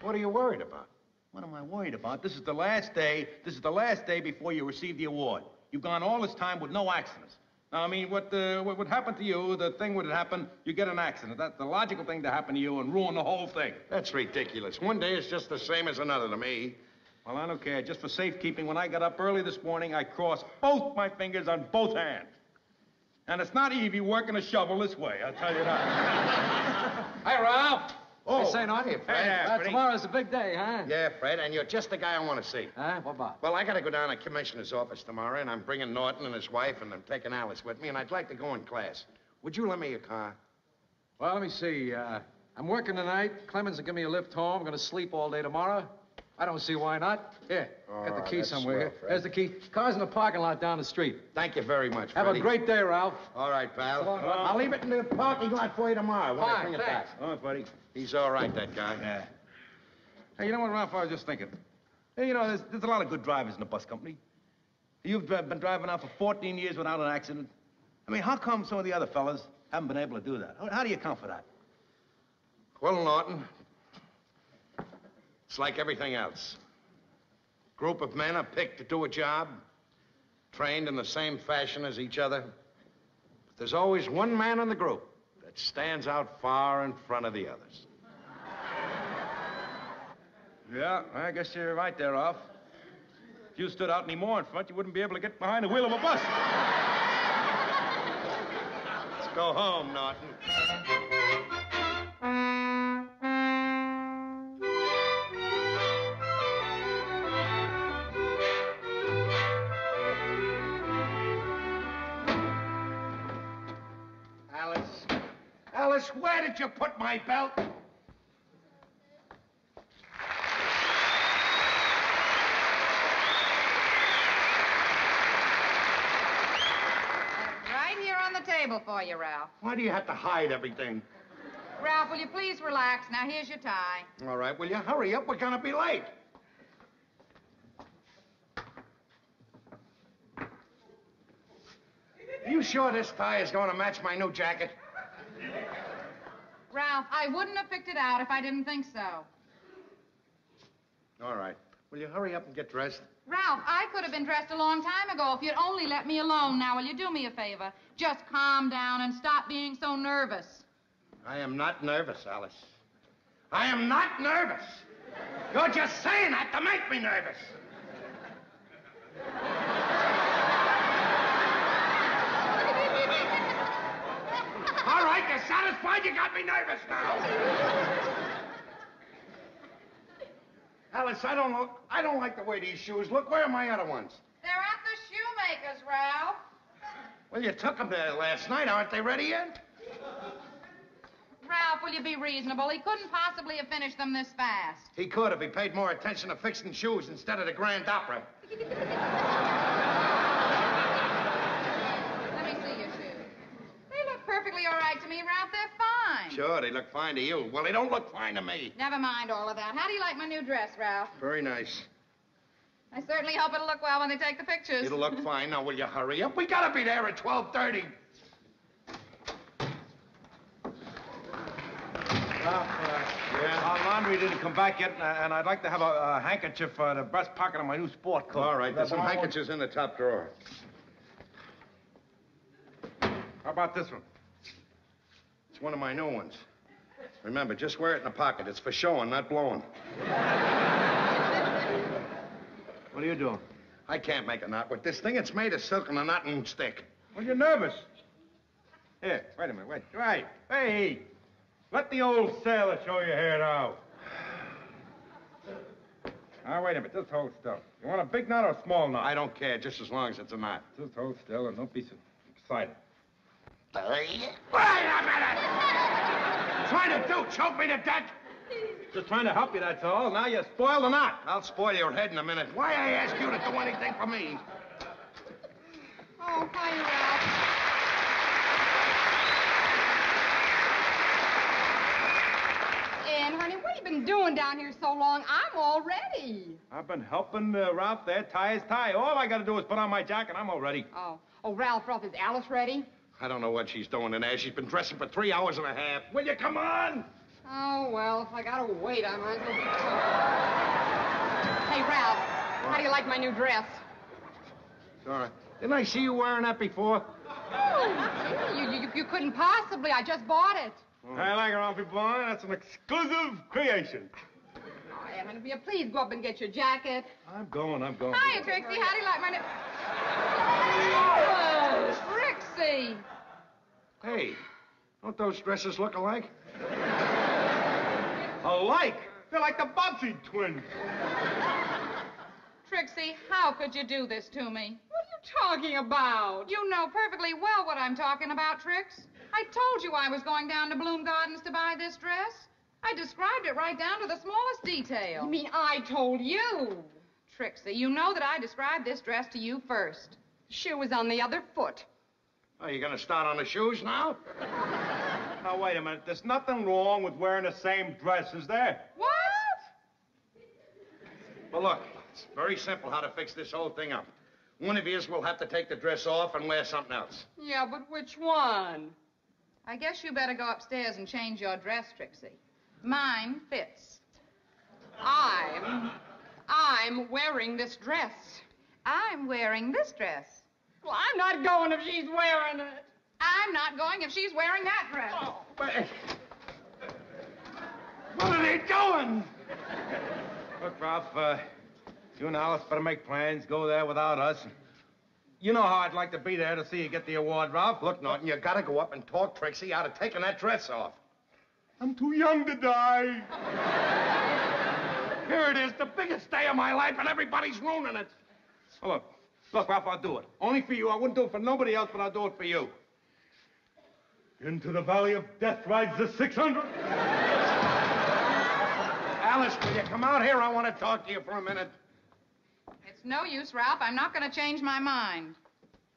What are you worried about? What am I worried about? This is the last day. This is the last day before you receive the award. You've gone all this time with no accidents. Now, I mean, what would happen to you, the thing would happen, you get an accident. That's the logical thing to happen to you and ruin the whole thing. That's ridiculous. One day is just the same as another to me. Well, I don't care. Just for safekeeping, when I got up early this morning, I crossed both my fingers on both hands. And it's not easy working a shovel this way, I'll tell you that. Hi, Ralph. Oh, Hey, St. Hey, Fred. Tomorrow's a big day, huh? Yeah, Fred, and you're just the guy I want to see. Huh? What about? Well, I got to go down to the commissioner's office tomorrow, and I'm bringing Norton and his wife, and I'm taking Alice with me, and I'd like to go in class. Would you lend me your car? Well, let me see. I'm working tonight. Clemens will give me a lift home. I'm going to sleep all day tomorrow. I don't see why not. Here, got the key that's somewhere. swell, Here. Fred. There's the key. Car's in the parking lot down the street. Thank you very much, Have Freddie. a great day, Ralph. All right, pal. So long, Norton. I'll leave it in the parking lot for you tomorrow when I Fine, bring it thanks. back. All right, buddy. He's all right, that guy. Yeah. Hey, you know what, Ralph? I was just thinking. Hey, you know, there's a lot of good drivers in the bus company. You've been driving now for 14 years without an accident. I mean, how come some of the other fellas haven't been able to do that? How do you account for that? Well, Norton, it's like everything else. Group of men are picked to do a job, trained in the same fashion as each other. But there's always one man in the group that stands out far in front of the others. Yeah, I guess you're right there, Ralph. If you stood out any more in front, you wouldn't be able to get behind the wheel of a bus. Let's go home, Norton. Alice, where did you put my belt? Right here on the table for you, Ralph. Why do you have to hide everything? Ralph, will you please relax? Now, here's your tie. All right, will you hurry up? We're gonna be late. Are you sure this tie is going to match my new jacket? Ralph, I wouldn't have picked it out if I didn't think so. All right. Will you hurry up and get dressed? Ralph, I could have been dressed a long time ago if you'd only let me alone. Now, will you do me a favor? Just calm down and stop being so nervous. I am not nervous, Alice. I am not nervous. You're just saying that to make me nervous. All right, you're satisfied? You got me nervous now. Alice, I don't like the way these shoes look. Where are my other ones? They're at the shoemaker's, Ralph. Well, you took them there last night. Aren't they ready yet? Ralph, will you be reasonable? He couldn't possibly have finished them this fast. He could if he paid more attention to fixing shoes instead of the Grand Opera. Let me see your shoes. They look perfectly all right to me, Ralph. They're fine. Sure, they look fine to you. Well, they don't look fine to me. Never mind all of that. How do you like my new dress, Ralph? Very nice. I certainly hope it'll look well when they take the pictures. It'll look fine. Now, will you hurry up? We gotta be there at 12:30. Our laundry didn't come back yet, and I'd like to have a handkerchief for the breast pocket of my new sport coat. All right, there's some handkerchiefs in the top drawer. How about this one? It's one of my new ones. Remember, just wear it in the pocket. It's for showing, not blowing. What are you doing? I can't make a knot with this thing. It's made of silk and the knot won't stick. Well, you're nervous. Here, wait a minute, wait. Right. Hey, let the old sailor show you here now. Now, wait a minute. Just hold still. You want a big knot or a small knot? I don't care, just as long as it's a knot. Just hold still and don't be so excited. Wait a minute! Trying to do? Choke me to death? Just trying to help you, that's all. Now you spoiled the knot. I'll spoil your head in a minute. Why I ask you to do anything for me? Oh, hi, Ralph. And, honey, what have you been doing down here so long? I'm all ready. I've been helping Ralph there tie his tie. All I got to do is put on my jacket. I'm all ready. Oh, Ralph, is Alice ready? I don't know what she's doing in there. She's been dressing for 3 hours and a half. Will you come on? Oh, well, if I gotta wait, I might as well be Hey, Ralph, how do you like my new dress? Sorry. Didn't I see you wearing that before? Oh, you couldn't possibly. I just bought it. I like it, Ralphie boy. That's an exclusive creation. Oh, Evan, if you please go up and get your jacket. I'm going. Hiya, Trixie. How do you like my new... Oh, Trixie. Hey, don't those dresses look alike? Alike? They're like the Bobbsey twins. Trixie, how could you do this to me? What are you talking about? You know perfectly well what I'm talking about, Trix. I told you I was going down to Bloom Gardens to buy this dress. I described it right down to the smallest detail. You mean I told you? Trixie, you know that I described this dress to you first. The shoe was on the other foot. Are you going to start on the shoes now? Now, wait a minute. There's nothing wrong with wearing the same dress, is there? What? Well, look, it's very simple how to fix this whole thing up. One of yous will have to take the dress off and wear something else. Yeah, but which one? I guess you better go upstairs and change your dress, Trixie. Mine fits. I'm wearing this dress. I'm wearing this dress. Well, I'm not going if she's wearing it. I'm not going if she's wearing that dress. Oh, but... What are they doing? Look, Ralph, you and Alice better make plans. Go there without us. You know how I'd like to be there to see you get the award, Ralph. Look, Norton, you gotta go up and talk Trixie out of taking that dress off. I'm too young to die. Here it is, the biggest day of my life, and everybody's ruining it. Oh, look, Ralph, I'll do it. Only for you. I wouldn't do it for nobody else, but I'll do it for you. Into the valley of death rides the 600. Alice, will you come out here? I want to talk to you for a minute. It's no use, Ralph. I'm not going to change my mind.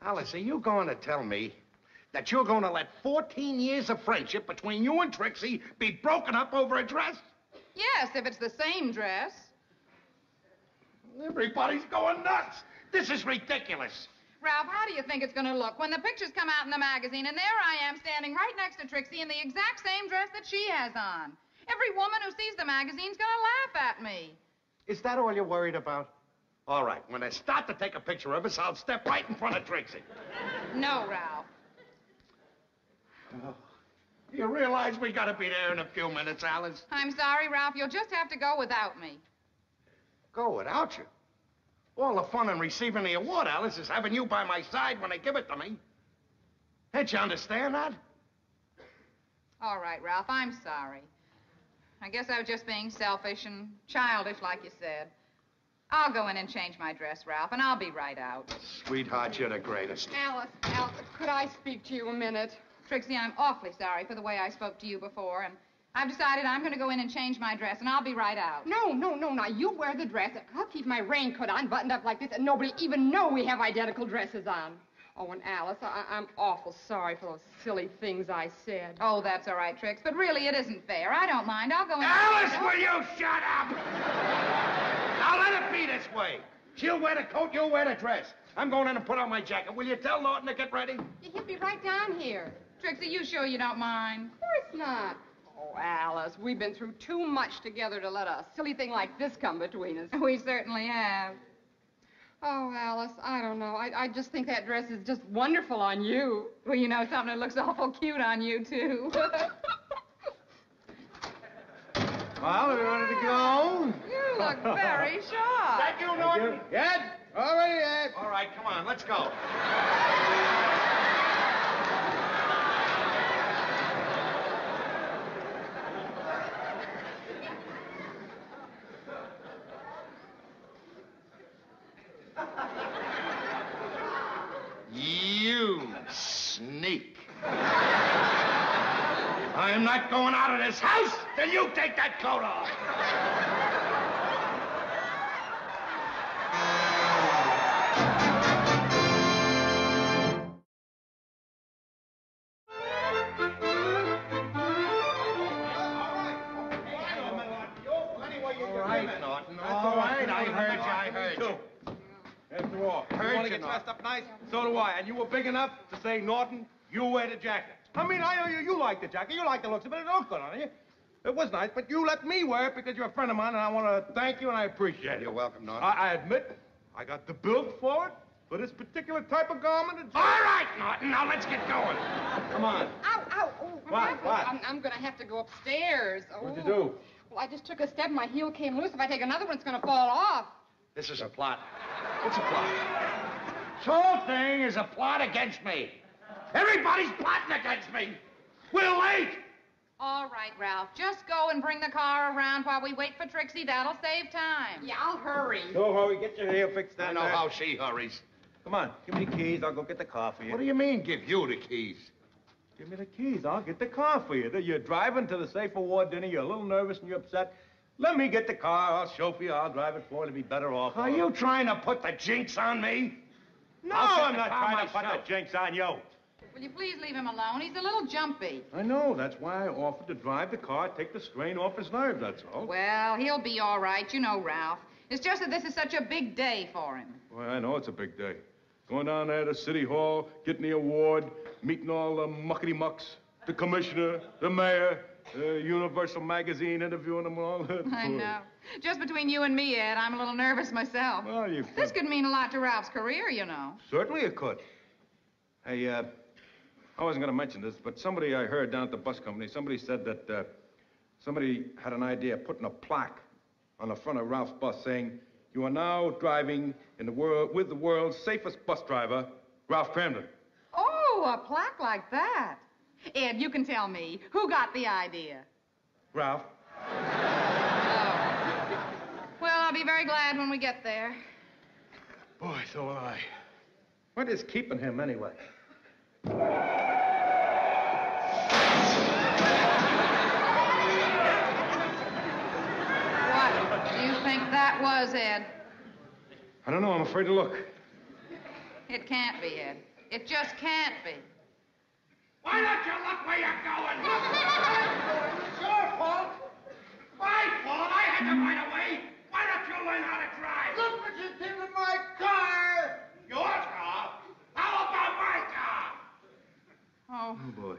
Alice, are you going to tell me that you're going to let 14 years of friendship between you and Trixie be broken up over a dress? Yes, if it's the same dress. Everybody's going nuts. This is ridiculous. Ralph, how do you think it's going to look when the pictures come out in the magazine and there I am standing right next to Trixie in the exact same dress that she has on? Every woman who sees the magazine's going to laugh at me. Is that all you're worried about? All right, when I start to take a picture of us, I'll step right in front of Trixie. No, Ralph. Oh, you realize we got to be there in a few minutes, Alice? I'm sorry, Ralph. You'll just have to go without me. Go without you? All the fun in receiving the award, Alice, is having you by my side when they give it to me. Can't you understand that? All right, Ralph, I'm sorry. I guess I was just being selfish and childish, like you said. I'll go in and change my dress, Ralph, and I'll be right out. Sweetheart, you're the greatest. Alice, could I speak to you a minute? Trixie, I'm awfully sorry for the way I spoke to you before, and I've decided I'm going to go in and change my dress, and I'll be right out. No. Now, you wear the dress. I'll keep my raincoat on, buttoned up like this, and nobody even know we have identical dresses on. Oh, and Alice, I'm awful sorry for those silly things I said. Oh, that's all right, Trix, but really it isn't fair. I don't mind. I'll go in. Alice, will you shut up? Now let it be this way. She'll wear the coat, you'll wear the dress. I'm going in and put on my jacket. Will you tell Norton to get ready? He'll be right down here. Trixie, you sure you don't mind? Of course not. Oh, Alice, we've been through too much together to let a silly thing like this come between us. We certainly have. Oh, Alice, I don't know. I just think that dress is just wonderful on you. Well, you know something that looks awful cute on you, too. Well, are we ready to go? You look very sharp. Thank you, Norton. Ed? All right, Ed. All right, come on, let's go. You sneak. I am not going out of this house till you take that coat off. All right, Norton. All right, I heard you. After all, you want to get dressed up nice? So do I. And you were big enough to say, Norton, you wear the jacket. I mean, I know you like the jacket. You like the looks of it. It looked good on you. It was nice, but you let me wear it because you're a friend of mine, and I want to thank you, and I appreciate it. You're welcome, Norton. I admit, I got the build for it, for this particular type of garment. All right, Norton, now let's get going. Come on. Ow. Oh, What? I'm going to have to go upstairs. Oh. What'd you do? Well, I just took a step, and my heel came loose. If I take another one, it's going to fall off. This is a plot. It's a plot. This whole thing is a plot against me. Everybody's plotting against me. We're late. All right, Ralph. Just go and bring the car around while we wait for Trixie. That'll save time. Yeah, I'll hurry. So, hurry, get your hair fixed. I know how she hurries. Come on, give me the keys. I'll go get the car for you. What do you mean, give you the keys? Give me the keys. I'll get the car for you. You're driving to the Safe Award dinner. You're a little nervous and you're upset. Let me get the car. I'll chauffeur you. I'll drive it for you. It'll be better off. Are you trying to put the jinx on me? No, I'll I'm not trying to put the jinx on you. Will you please leave him alone? He's a little jumpy. I know. That's why I offered to drive the car, take the strain off his nerves, that's all. Well, he'll be all right. You know, Ralph. It's just that this is such a big day for him. Well, I know it's a big day. Going down there to City Hall, getting the award, meeting all the muckety-mucks, the commissioner, the mayor, Universal Magazine, interviewing them all. I know. Just between you and me, Ed, I'm a little nervous myself. Well, This could mean a lot to Ralph's career, you know. Certainly it could. Hey, I wasn't going to mention this, but somebody I heard down at the bus company, somebody said that somebody had an idea of putting a plaque on the front of Ralph's bus saying, "You are now driving in the world with the world's safest bus driver, Ralph Cramden." Oh, a plaque like that. Ed, you can tell me, who got the idea? Ralph. Oh. Well, I'll be very glad when we get there. Boy, so will I. What is keeping him anyway? What do you think that was, Ed? I don't know. I'm afraid to look. It can't be, Ed. It just can't be. Why don't you look where you're going? It's your fault. My fault. I had the right of way. Why don't you learn how to drive? Look what you did to my car! Your car? How about my car? Oh. Oh, boy.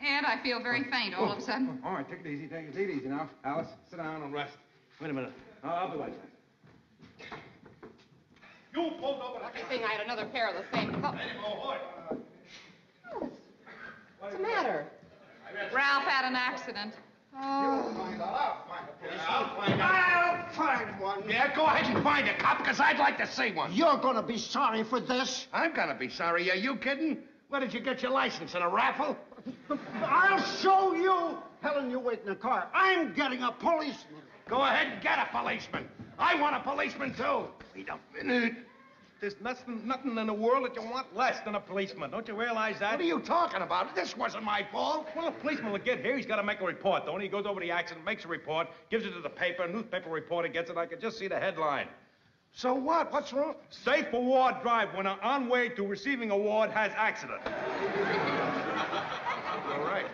Ed, I feel very faint all of a sudden. All right, take it easy. Take it easy now. Alice, sit down and rest. Wait a minute. I'll be right back. You pulled over the Lucky thing I had another pair of the same color. What's the matter? Ralph had an accident. Oh. I'll find one. Yeah, go ahead and find a cop, because I'd like to see one. You're gonna be sorry for this. I'm gonna be sorry. Are you kidding? Where did you get your license? In a raffle? I'll show you. hell and you wait in the car. I'm getting a policeman. Go ahead and get a policeman. I want a policeman, too. Wait a minute. There's nothing in the world that you want less than a policeman. Don't you realize that? What are you talking about? This wasn't my fault. Well, a policeman will get here. He's got to make a report, don't he? He goes over the accident, makes a report, gives it to the paper. A newspaper reporter gets it. I can just see the headline. So what? What's wrong? Safe award drive when on way to receiving award has accident. All right.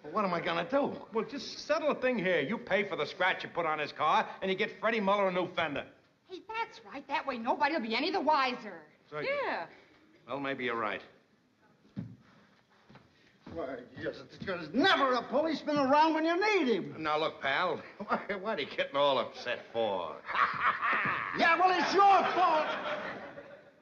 Well, what am I going to do? Well, just settle the thing here. You pay for the scratch you put on his car, and you get Freddie Muller a new fender. Hey, that's right. That way nobody will be any the wiser. So, yeah. Well, maybe you're right. Why, yes, there's never a policeman around when you need him. Now, look, pal, what are you getting all upset for? Yeah, well, it's your fault.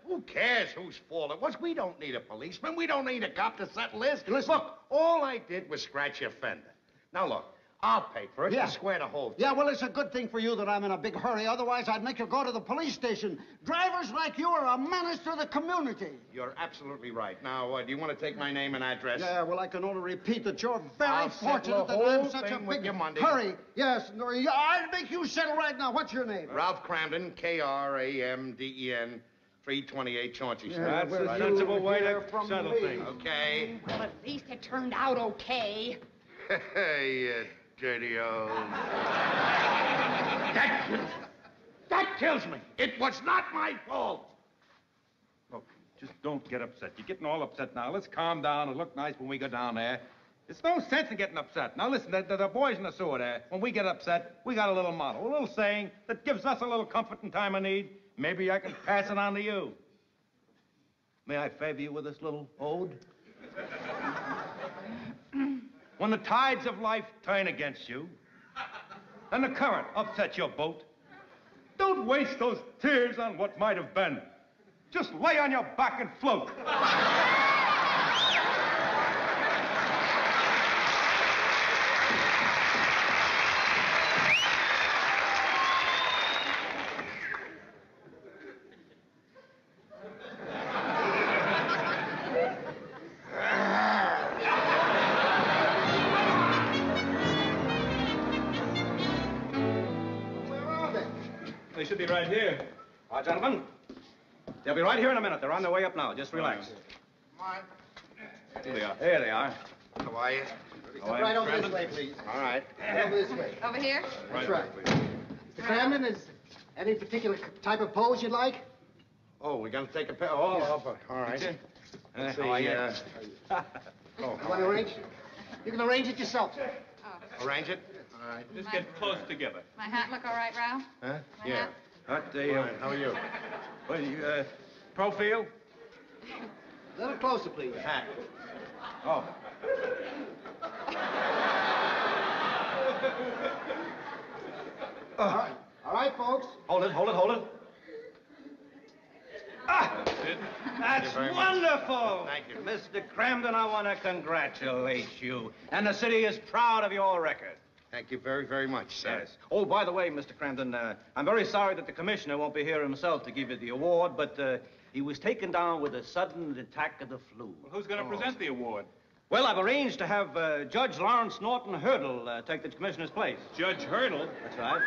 Who cares whose fault it was? We don't need a policeman. We don't need a cop to settle this. Listen, look, all I did was scratch your fender. Now, look, I'll pay for it. Yeah. You square the whole thing. Yeah, well, it's a good thing for you that I'm in a big hurry. Otherwise, I'd make you go to the police station. Drivers like you are a menace to the community. You're absolutely right. Now, do you want to take my name and address? Yeah, well, I can only repeat that you're very I'll settle fortunate the that I'm whole such a thing with big you Monday. hurry. Yes, no, I'll make you settle right now. What's your name? Ralph Cramden, Kramden, 328 Chauncey Street. Yeah, That's a sensible way to from settle me. things. Okay. Well, at least it turned out okay. Hey, dirty old. That kills me. It was not my fault. Look, just don't get upset. You're getting all upset now. Let's calm down and look nice when we go down there. There's no sense in getting upset. Now, listen, the boys in the sewer there, when we get upset, we got a little motto, a little saying that gives us a little comfort in time of need. Maybe I can pass it on to you. May I favor you with this little ode? When the tides of life turn against you and the current upsets your boat, don't waste those tears on what might have been. Just lay on your back and float. They should be right here. All right, gentlemen. They'll be right here in a minute. They're on their way up now. Just relax. Come on. Here they are. Here they are. How are you? Right over this way, please. All right. Over this way. Over here? That's right. Mr. Cramden, is any particular type of pose you'd like? Oh, we're going to take a pair. Oh, all right. Let's see, How are you? You want to arrange? You can arrange it yourself, sir. arrange it? All right. Just get close together. My hat look all right, Ralph? Huh? My Yeah. hat? What, Fine. How are you? What, you, profile? A little closer, please. Hat. Oh. All right, folks. Hold it, hold it, hold it. Ah! That's it. That's very much. wonderful! Thank you. Mr. Cramden, I want to congratulate you. And the city is proud of your record. Thank you very, very much, sir. Yes. Oh, by the way, Mr. Cramden, I'm very sorry that the commissioner won't be here himself to give you the award, but he was taken down with a sudden attack of the flu. Well, who's going to present the award? Well, I've arranged to have Judge Lawrence Norton Hurdle take the commissioner's place. Judge Hurdle? That's right.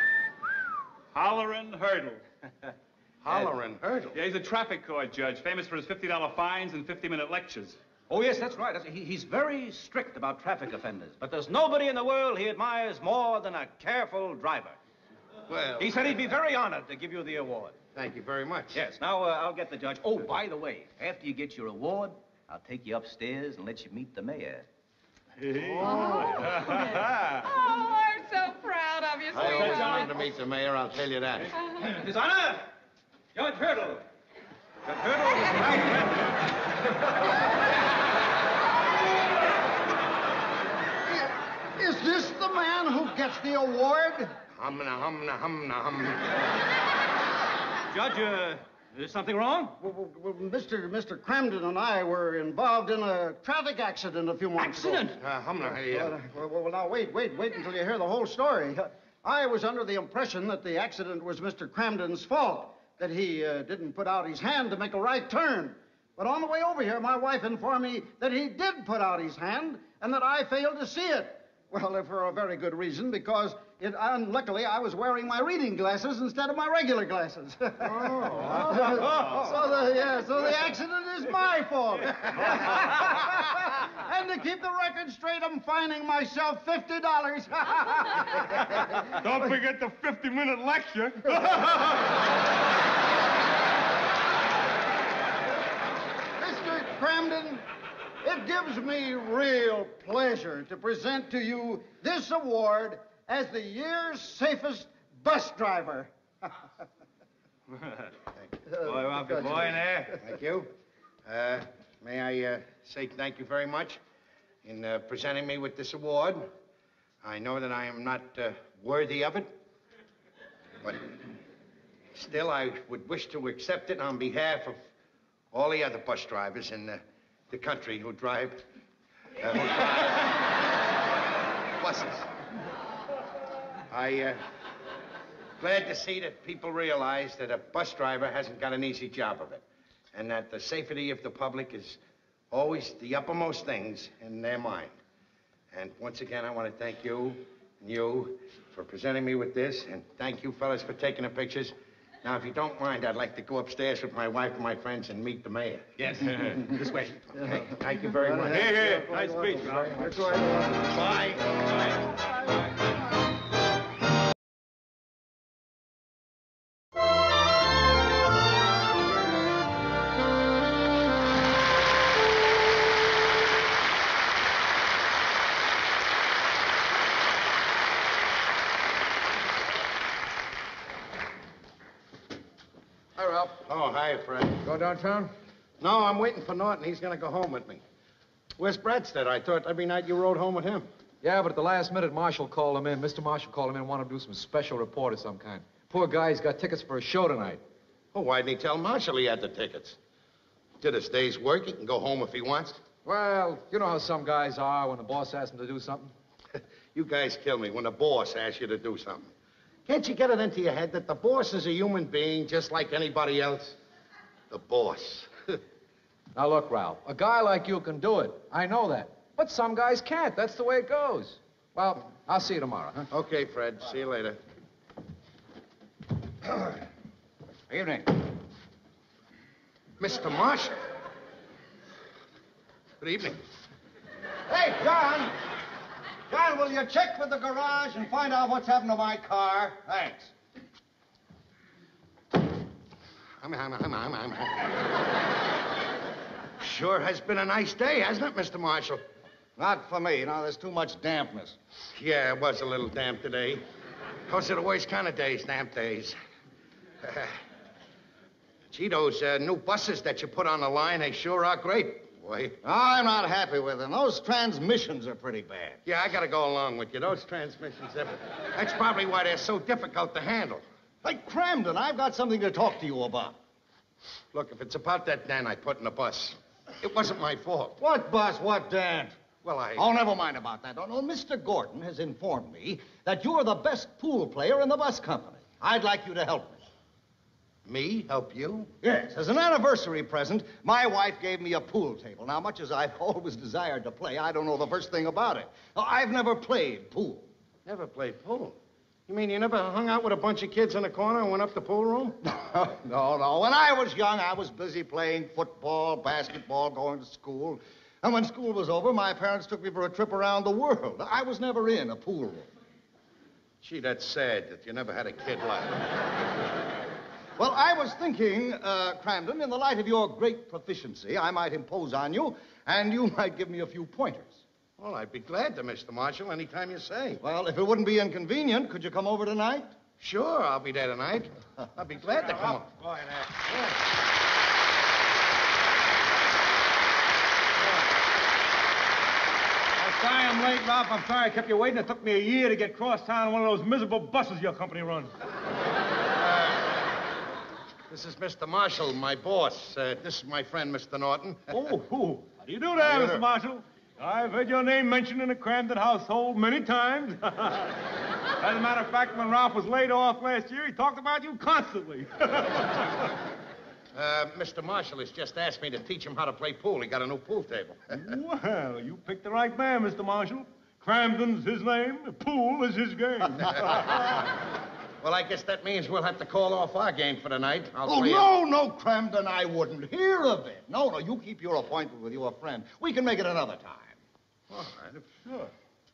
Hollerin' Hurdle. Hollerin' Hurdle? Yeah, he's a traffic court judge, famous for his $50 fines and 50-minute lectures. Oh, yes, that's right. He's very strict about traffic offenders. But there's nobody in the world he admires more than a careful driver. Well... He said he'd be very honored to give you the award. Thank you very much. Yes, now I'll get the judge. Oh, by the way, after you get your award, I'll take you upstairs and let you meet the mayor. Oh, I'm so proud of you, I always sweetheart. wanted to meet the mayor, I'll tell you that. His Honor, Judge Hurdle. Judge Hurdle is right. Is this the man who gets the award? Judge, is something wrong? Well, Mr. Cramden and I were involved in a traffic accident a few months ago. Well, now, wait until you hear the whole story. I was under the impression that the accident was Mr. Cramden's fault, that he didn't put out his hand to make a right turn. But on the way over here, my wife informed me that he did put out his hand and that I failed to see it. Well, for a very good reason, because unluckily I was wearing my reading glasses instead of my regular glasses. So the accident is my fault. And to keep the record straight, I'm fining myself $50. Don't forget the 50-minute lecture. Mr. Cramden, it gives me real pleasure to present to you this award as the year's safest bus driver. Boy, Ralphie, boy, in there. Thank you. May I say thank you very much in presenting me with this award. I know that I am not worthy of it, but still I would wish to accept it on behalf of all the other bus drivers in the country who drive buses. Glad to see that people realize that a bus driver hasn't got an easy job of it, and that the safety of the public is always the uppermost things in their mind. And once again, I want to thank you and you for presenting me with this, and thank you fellas for taking the pictures. Now, if you don't mind, I'd like to go upstairs with my wife and my friends and meet the mayor. Yes, this way. Okay, thank you very much. Here. Nice speech, Ralph. Bye. Hi, Ralph. Oh, hi, Fred. Go downtown? No, I'm waiting for Norton. He's going to go home with me. Where's Bradstead? I thought every night you rode home with him. Yeah, but at the last minute, Marshall called him in. Mr. Marshall called him in and wanted to do some special report of some kind. Poor guy's got tickets for a show tonight. Oh, why didn't he tell Marshall he had the tickets? Did his day's work. He can go home if he wants. Well, you know how some guys are when the boss asks them to do something. You guys kill me when the boss asks you to do something. Can't you get it into your head that the boss is a human being just like anybody else? The boss. Now, look, Ralph, a guy like you can do it. I know that. But some guys can't. That's the way it goes. Well, I'll see you tomorrow, huh? Okay, Fred. See you later. Evening. Mr. Marshall. Good evening. Hey, John! John, will you check with the garage and find out what's happened to my car? Thanks. Sure has been a nice day, hasn't it, Mr. Marshall? Not for me. Now, there's too much dampness. Yeah, it was a little damp today. Those are the worst kind of days, damp days. Gee, those new buses that you put on the line, they sure are great, boy. I'm not happy with them. Those transmissions are pretty bad. Yeah, I gotta go along with you. Those transmissions, that's probably why they're so difficult to handle. Hey, Cramden, I've got something to talk to you about. Look, if it's about that dent I put in the bus, it wasn't my fault. What bus? What dent? Well, Oh, never mind about that. No, Mr. Gordon has informed me that you're the best pool player in the bus company. I'd like you to help me. Me? Help you? Yes. As an anniversary present, my wife gave me a pool table. Now, much as I've always desired to play, I don't know the first thing about it. I've never played pool. Never played pool? You mean you never hung out with a bunch of kids in the corner and went up the pool room? No. When I was young, I was busy playing football, basketball, going to school. And when school was over, my parents took me for a trip around the world. I was never in a pool room. Gee, that's sad that you never had a kid like that. Well, I was thinking, Cramden, in the light of your great proficiency, I might impose on you, and you might give me a few pointers. Well, I'd be glad to, Mr. Marshall, anytime you say. Well, if it wouldn't be inconvenient, could you come over tonight? Sure, I'll be there tonight. I'll be glad to come over. Boy, Sorry I'm late, Ralph. I'm sorry I kept you waiting. It took me a year to get cross town on one of those miserable buses your company runs. This is Mr. Marshall, my boss. This is my friend, Mr. Norton. How do you do there, Mr. Marshall? I've heard your name mentioned in the Cramden household many times. As a matter of fact, when Ralph was laid off last year, he talked about you constantly. Mr. Marshall has just asked me to teach him how to play pool. He got a new pool table. Well, you picked the right man, Mr. Marshall. Cramden's his name, pool is his game. Well, I guess that means we'll have to call off our game for tonight. Oh, no, Cramden, I wouldn't hear of it. No, you keep your appointment with your friend. We can make it another time. All right, sure.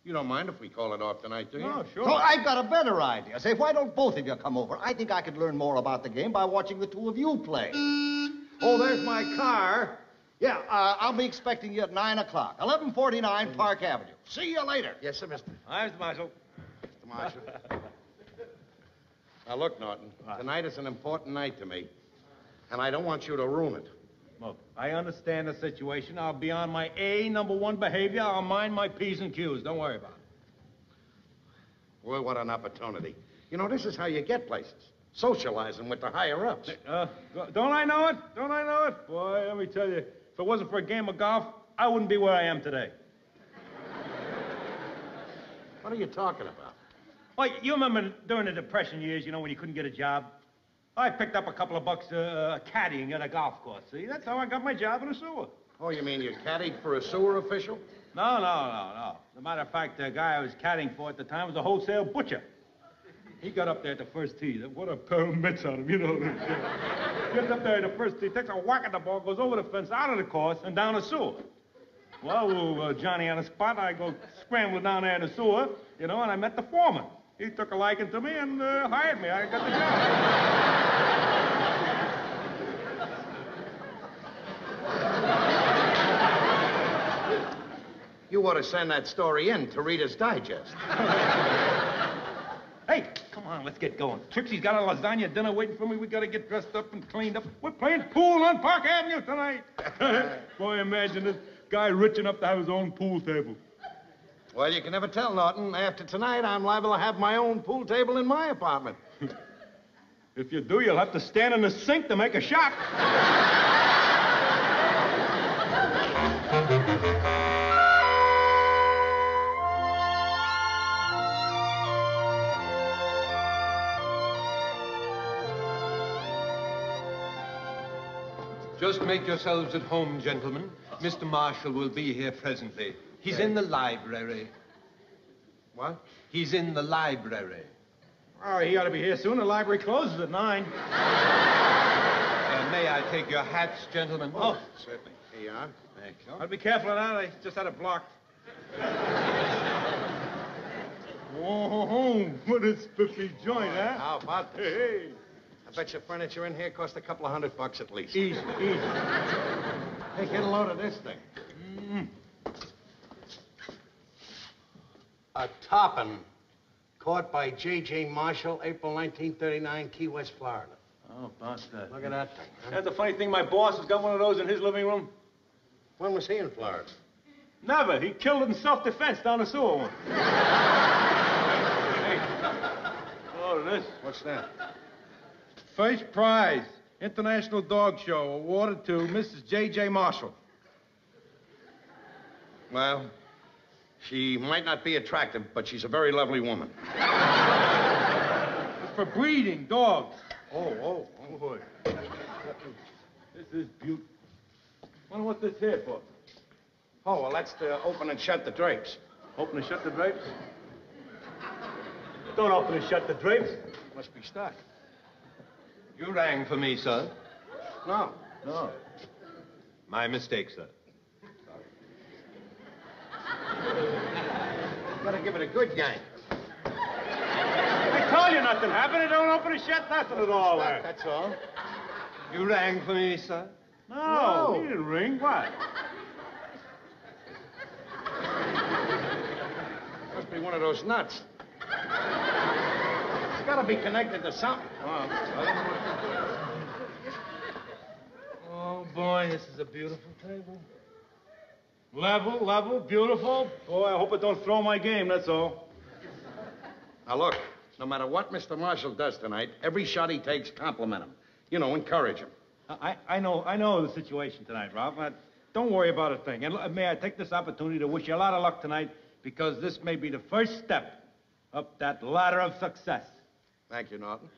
You don't mind if we call it off tonight, do you? No, sure. So I've got a better idea. Say, why don't both of you come over? I think I could learn more about the game by watching the two of you play. Oh, there's my car. Yeah, I'll be expecting you at 9 o'clock. 1149 Park Avenue. See you later. Yes, sir, mister. Hi, Mr. Marshall. Mr. Marshall. Now, look, Norton, tonight is an important night to me, and I don't want you to ruin it. Look, I understand the situation. I'll be on my #1 behavior. I'll mind my P's and Q's. Don't worry about it. Well, what an opportunity. You know, this is how you get places. Socializing with the higher-ups. Don't I know it? Don't I know it? Boy, let me tell you, if it wasn't for a game of golf, I wouldn't be where I am today. What are you talking about? Well, you remember during the Depression years, you know, when you couldn't get a job? I picked up a couple of bucks caddying at a golf course. See, that's how I got my job in the sewer. Oh, you mean you caddied for a sewer official? No. As a matter of fact, the guy I was caddying for at the time was a wholesale butcher. He got up there at the first tee. What a pair of mitts on him, you know. Gets up there at the first tee, takes a whack at the ball, goes over the fence, out of the course, and down the sewer. Well, Johnny on the spot, I go scrambling down there in the sewer, you know, and I met the foreman. He took a liking to me and hired me. I got the job. You ought to send that story in to Reader's Digest. Hey, come on, let's get going. Trixie's got a lasagna dinner waiting for me. We gotta get dressed up and cleaned up. We're playing pool on Park Avenue tonight. Boy, imagine this guy rich enough to have his own pool table. Well, you can never tell, Norton. After tonight, I'm liable to have my own pool table in my apartment. If you do, you'll have to stand in the sink to make a shot. Just make yourselves at home, gentlemen. Mr. Marshall will be here presently. He's in the library. What? He's in the library. Oh, he ought to be here soon. The library closes at 9. May I take your hats, gentlemen? Oh, certainly. Here you are. Thank you. I'll be careful of that. I just had it blocked. Oh, what a spiffy joint, huh? How about this? Hey. I bet your furniture in here cost a couple of $100 at least. Easy. Hey, get a load of this thing. A toppin' caught by J.J. Marshall, April 1939, Key West, Florida. Oh, about that. Look at that thing. Huh? That's the funny thing. My boss has got one of those in his living room. When was he in Florida? Never. He killed it in self-defense down the sewer one. Hey. Oh, this. What's that? First prize, International Dog Show, awarded to Mrs. J.J. Marshall. Well, she might not be attractive, but she's a very lovely woman. It's for breeding dogs. Oh, boy. This is beautiful. Wonder what this here for? Oh, well, that's to open and shut the drapes. Open and shut the drapes? Don't open and shut the drapes. Must be stuck. You rang for me, sir? No. My mistake, sir. You gotta give it a good gang. I told you nothing happened. It don't open and shut nothing at all. That's all. You rang for me, sir? No, he didn't ring. What? Must be one of those nuts. It's gotta be connected to something. Oh, boy, this is a beautiful table. Level, beautiful. Boy, I hope it don't throw my game, that's all. Now, look, no matter what Mr. Marshall does tonight, every shot he takes, compliment him. You know, encourage him. I know the situation tonight, Ralph. Don't worry about a thing. And may I take this opportunity to wish you a lot of luck tonight, because this may be the first step up that ladder of success. Thank you, Norton.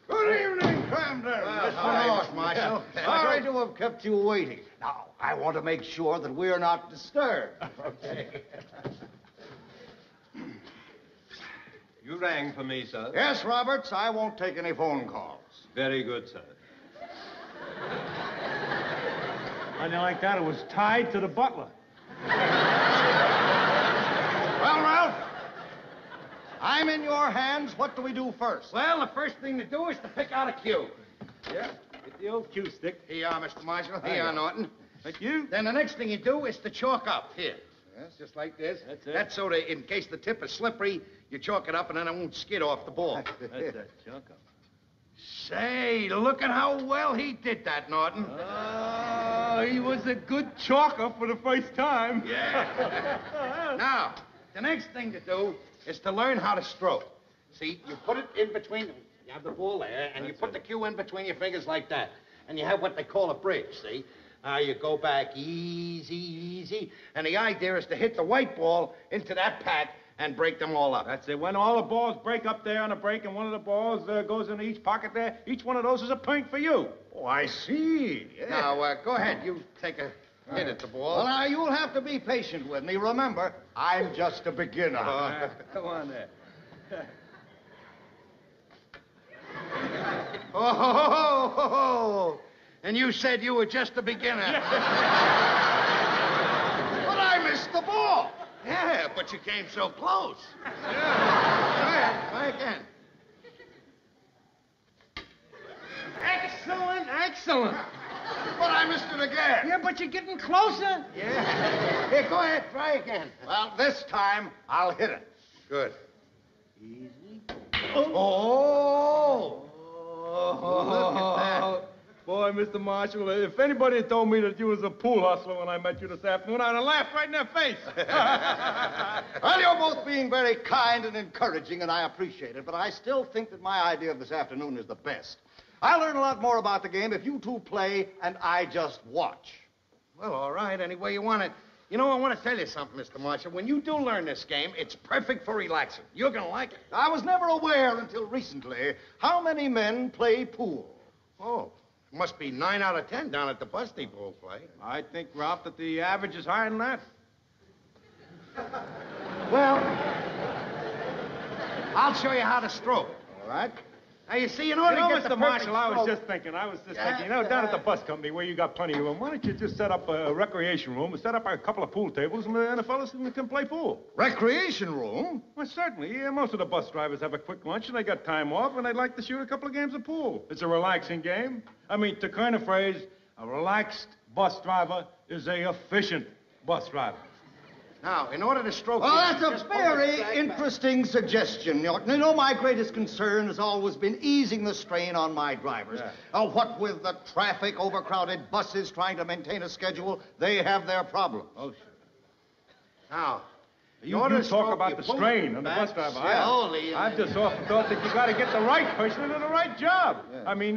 Good evening, Cramden. Mr. Marshall. Sorry to have kept you waiting. Now, I want to make sure that we're not disturbed. Okay. You rang for me, sir? Yes, Roberts. I won't take any phone calls. Very good, sir. I didn't like that. It was tied to the butler. Well, Ralph, I'm in your hands. What do we do first? Well, the first thing to do is to pick out a cue. Yeah, get the old cue stick. Here you are, Mr. Marshall. There Here you you are, go. Norton. Thank you. Then the next thing you do is to chalk up. Here. Yes, just like this. That's it. That's so that in case the tip is slippery, you chalk it up and then it won't skid off the ball. That's it. Chalk up. Say, look at how well he did that, Norton. Oh, he was a good chalker for the first time. Yeah. Now, the next thing to do is to learn how to stroke. See, you put it in between, you have the ball there, and you put the cue in between your fingers like that. And you have what they call a bridge, see? Now you go back easy, easy. And the idea is to hit the white ball into that pack and break them all up. That's it. When all the balls break up there on a break and one of the balls goes into each pocket there, each one of those is a point for you. Oh, I see. Yeah. Now, go ahead. You take a hit at the ball. Well, now, you'll have to be patient with me. Remember, I'm just a beginner. Come on there. Oh, and you said you were just a beginner. But I missed the ball. Yeah, but you came so close. Yeah. Go ahead, try again. Excellent, excellent. But I missed it again. Yeah, but you're getting closer. Yeah. Here, go ahead, try again. Well, this time, I'll hit it. Good. Easy. Oh! Look at that. Boy, Mr. Marshall, if anybody had told me that you was a pool hustler when I met you this afternoon, I'd have laughed right in their face. Well, you're both being very kind and encouraging, and I appreciate it, but I still think that my idea of this afternoon is the best. I'll learn a lot more about the game if you two play and I just watch. Well, all right, any way you want it. You know, I want to tell you something, Mr. Marshall. When you do learn this game, it's perfect for relaxing. You're going to like it. I was never aware until recently how many men play pool. Oh, it must be 9 out of 10 down at the bus depot play. I think, Ralph, that the average is higher than that. Well, I'll show you how to stroke. All right? Now, you see, in order to get the Mr. Marshall, I was stroke- just thinking, down at the bus company where you got plenty of room, why don't you just set up a recreation room and set up a couple of pool tables and the fellas can play pool? Recreation room? Well, certainly. Yeah, most of the bus drivers have a quick lunch and they got time off and they'd like to shoot a couple of games of pool. It's a relaxing game. I mean, to coin a phrase, a relaxed bus driver is a efficient bus driver. Now, in order to stroke... Well, this, that's a just pull the very flag back. interesting suggestion, Norton. You know, my greatest concern has always been easing the strain on my drivers. Yeah. What with the traffic, overcrowded buses, trying to maintain a schedule, they have their problems. Oh, sure. Now, You talk about the strain on the bus driver. I've just often thought that you got to get the right person into the right job. Yeah. I mean,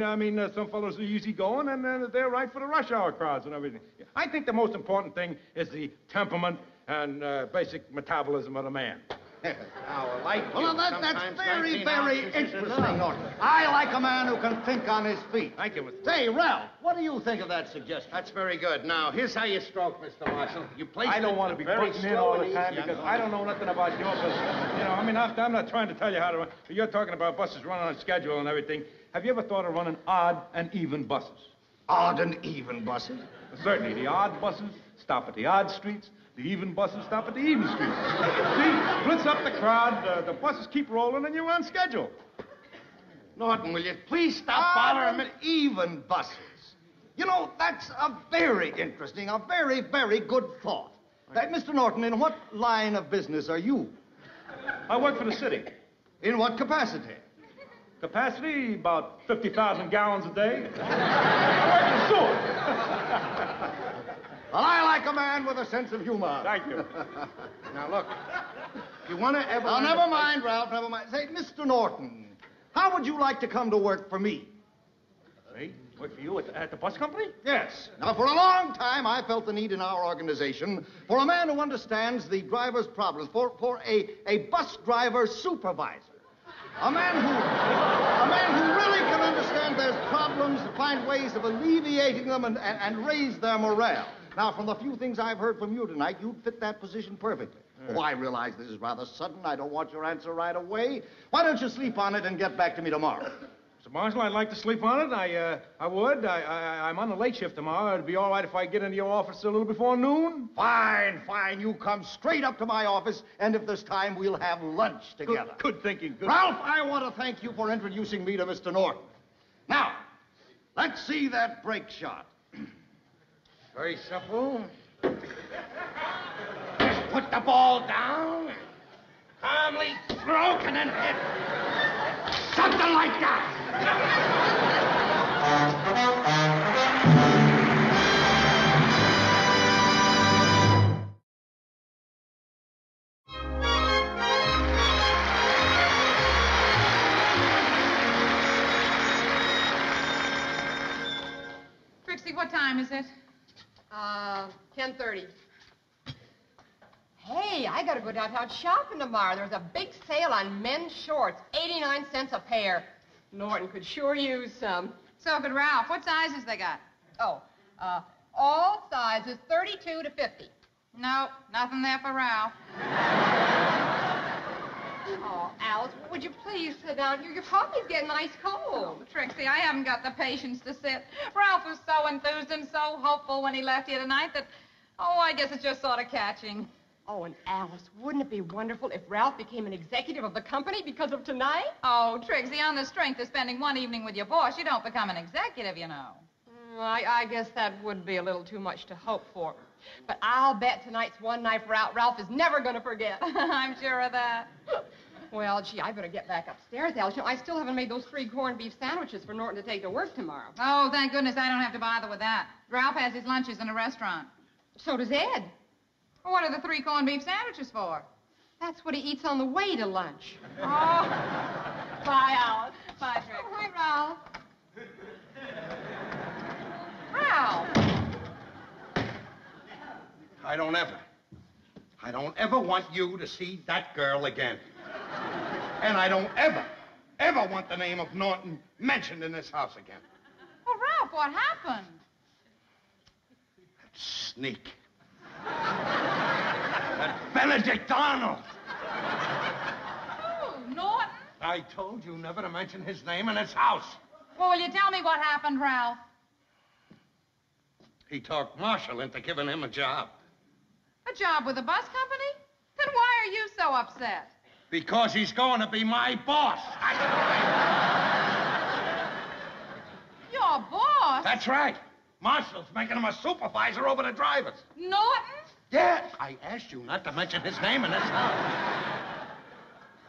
some fellows are easygoing and they're right for the rush hour crowds and everything. I think the most important thing is the temperament and basic metabolism of the man. Now, a light Well, fuse, that's sometimes very, 19 very ounces is interesting, enough. Norton. I like a man who can think on his feet. Thank you, Mr. Say, Ralph, what do you think of that suggestion? That's very good. Now, here's how you stroke, Mr. Marshall. You place I don't it want to be very putting in slow all and the time easy. because I don't know nothing about your business. You know, I mean, I'm not trying to tell you how to run. You're talking about buses running on schedule and everything. Have you ever thought of running odd and even buses? Odd and even buses? Certainly. The odd buses stop at the odd streets. The even buses stop at the even streets. See? Splits up the crowd. The buses keep rolling and you're on schedule. Norton, will you please stop bothering me? Even buses. You know, that's a very interesting, a very, very good thought. Mr. Norton, in what line of business are you? I work for the city. In what capacity? Capacity, about 50,000 gallons a day. I work in the sewer. Well, I like a man with a sense of humor. Thank you. Now, look, if you want to ever... Now, never mind, Ralph, never mind. Say, Mr. Norton, how would you like to come to work for me? Hey, work for you at the bus company? Yes. Now, for a long time, I felt the need in our organization for a man who understands the driver's problems, for a bus driver supervisor. A man who really can understand their problems, find ways of alleviating them, and raise their morale. Now, from the few things I've heard from you tonight, you'd fit that position perfectly. Oh, I realize this is rather sudden. I don't want your answer right away. Why don't you sleep on it and get back to me tomorrow? Mr. Marshal, I'd like to sleep on it. I would. I'm on the late shift tomorrow. It'd be all right if I get into your office a little before noon. Fine, fine. You come straight up to my office, and if there's time, we'll have lunch together. Good thinking. Good. Ralph, I want to thank you for introducing me to Mr. Norton. Now, let's see that break shot. Very simple. Just put the ball down, calmly stroke, and then hit. Something like that. Trixie, what time is it? 10:30. Hey, I gotta go downtown shopping tomorrow. There's a big sale on men's shorts, 89 cents a pair. Norton could sure use some. So could Ralph. What sizes they got? Oh, all sizes, 32 to 50. No, nothing there for Ralph. Oh, Alice, would you please sit down here? Your coffee's getting ice cold. Oh, Trixie, I haven't got the patience to sit. Ralph was so enthused and so hopeful when he left here tonight that, I guess it's just sort of catching. Oh, and Alice, wouldn't it be wonderful if Ralph became an executive of the company because of tonight? Oh, Trixie, on the strength of spending one evening with your boss, you don't become an executive, you know. I guess that would be a little too much to hope for. But I'll bet tonight's one night Ralph is never going to forget. I'm sure of that. Well, gee, I better get back upstairs, Alice. You know, I still haven't made those 3 corned beef sandwiches for Norton to take to work tomorrow. Oh, thank goodness I don't have to bother with that. Ralph has his lunches in a restaurant. So does Ed. Well, what are the 3 corned beef sandwiches for? That's what he eats on the way to lunch. Oh. Bye, Alice. Bye, Trixie. Oh, hi, Ralph. Ralph. I don't ever want you to see that girl again. And I don't ever want the name of Norton mentioned in this house again. Well, Ralph, what happened? That sneak. That Benedict Arnold. Oh, Norton? I told you never to mention his name in this house. Well, will you tell me what happened, Ralph? He talked Marshall into giving him a job. A job with the bus company? Then why are you so upset? Because he's going to be my boss. Your boss? That's right. Marshall's making him a supervisor over the drivers. Norton? Yes. I asked you not to mention his name in this house.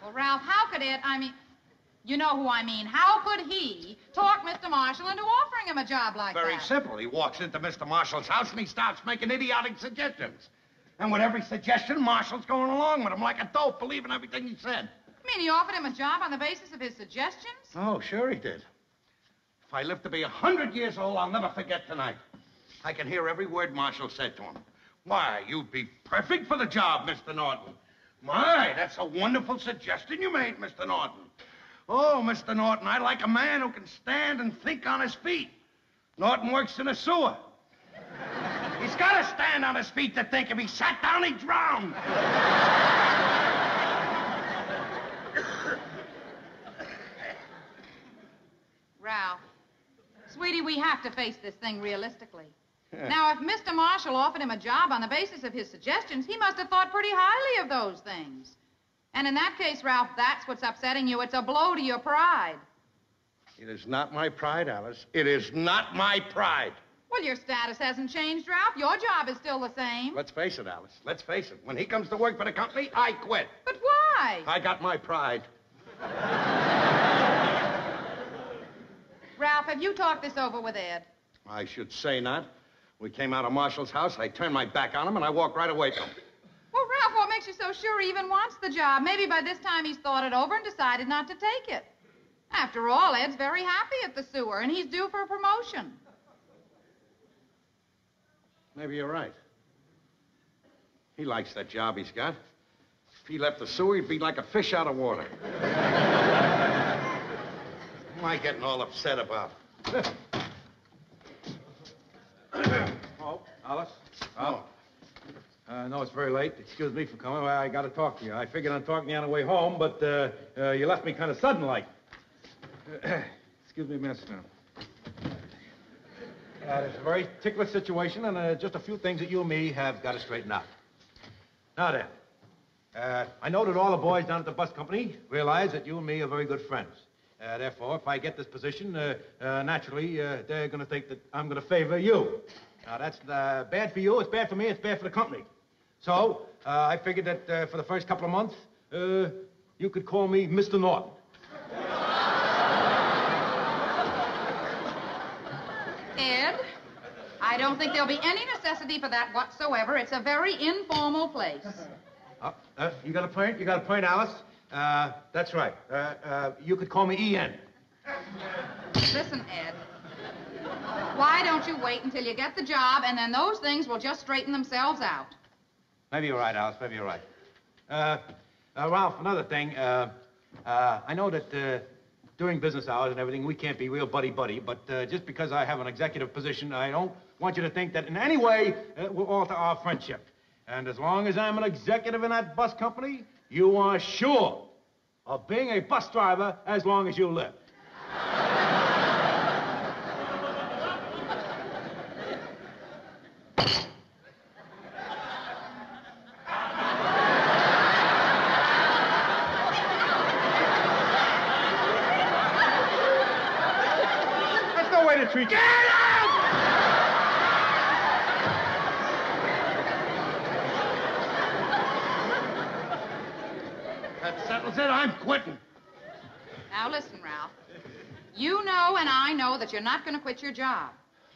Well, Ralph, how could you know who I mean. How could he talk Mr. Marshall into offering him a job like that? Very simple. He walks into Mr. Marshall's house and he starts making idiotic suggestions. And with every suggestion, Marshall's going along with him like a dope, believing everything he said. You mean he offered him a job on the basis of his suggestions? Oh, sure he did. If I live to be 100 years old, I'll never forget tonight. I can hear every word Marshall said to him. Why, you'd be perfect for the job, Mr. Norton. My, that's a wonderful suggestion you made, Mr. Norton. Oh, Mr. Norton, I like a man who can stand and think on his feet. Norton works in a sewer. He's got to stand on his feet to think. If he sat down, he'd drown. Ralph, sweetie, we have to face this thing realistically. Now, if Mr. Marshall offered him a job on the basis of his suggestions, he must have thought pretty highly of those things. And in that case, Ralph, that's what's upsetting you. It's a blow to your pride. It is not my pride, Alice. It is not my pride. Well, your status hasn't changed, Ralph. Your job is still the same. Let's face it, Alice. Let's face it. When he comes to work for the company, I quit. But why? I got my pride. Ralph, have you talked this over with Ed? I should say not. We came out of Marshall's house, I turned my back on him, and I walked right away from him. Well, Ralph, what makes you so sure he even wants the job? Maybe by this time he's thought it over and decided not to take it. After all, Ed's very happy at the sewer, and he's due for a promotion. Maybe you're right. He likes that job he's got. If he left the sewer, he'd be like a fish out of water. What am I getting all upset about? Oh, Alice? very late. Excuse me for coming. Well, I got to talk to you. I figured on talking to you on the way home, but you left me kind of sudden like. Excuse me a minute now. It's a very ticklish situation, and just a few things that you and me have got to straighten out. Now then, I know that all the boys down at the bus company realize that you and me are very good friends. Therefore, if I get this position, naturally, they're going to think that I'm going to favor you. Now, that's bad for you, it's bad for me, it's bad for the company. So, I figured that for the first couple of months, you could call me Mr. Norton. Ed, I don't think there'll be any necessity for that whatsoever. It's a very informal place. You got a point? You got a point, Alice? That's right. You could call me Ian. Listen, Ed. Why don't you wait until you get the job, and then those things will just straighten themselves out. Maybe you're right, Alice. Maybe you're right. Ralph, another thing. I know that during business hours and everything, we can't be real buddy-buddy, but just because I have an executive position, I don't want you to think that in any way it will alter our friendship. And as long as I'm an executive in that bus company, you are sure of being a bus driver as long as you live. That's no way to treat you. Get out! That settles it. I'm quitting. Now, listen, Ralph. You know and I know that you're not going to quit your job.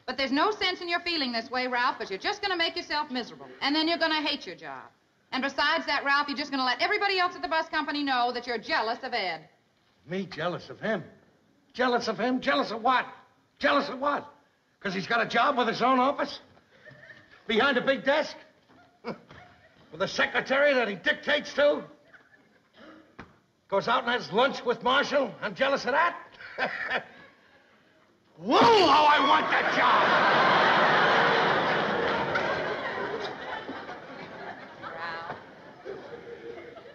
But there's no sense in your feeling this way, Ralph, because you're just going to make yourself miserable. And then you're going to hate your job. And besides that, Ralph, you're just going to let everybody else at the bus company know that you're jealous of Ed. Me jealous of him? Jealous of him? Jealous of what? Jealous of what? Because he's got a job with his own office? Behind a big desk? With a secretary that he dictates to? Goes out and has lunch with Marshall? I'm jealous of that? Whoa, how I want that job! Ralph.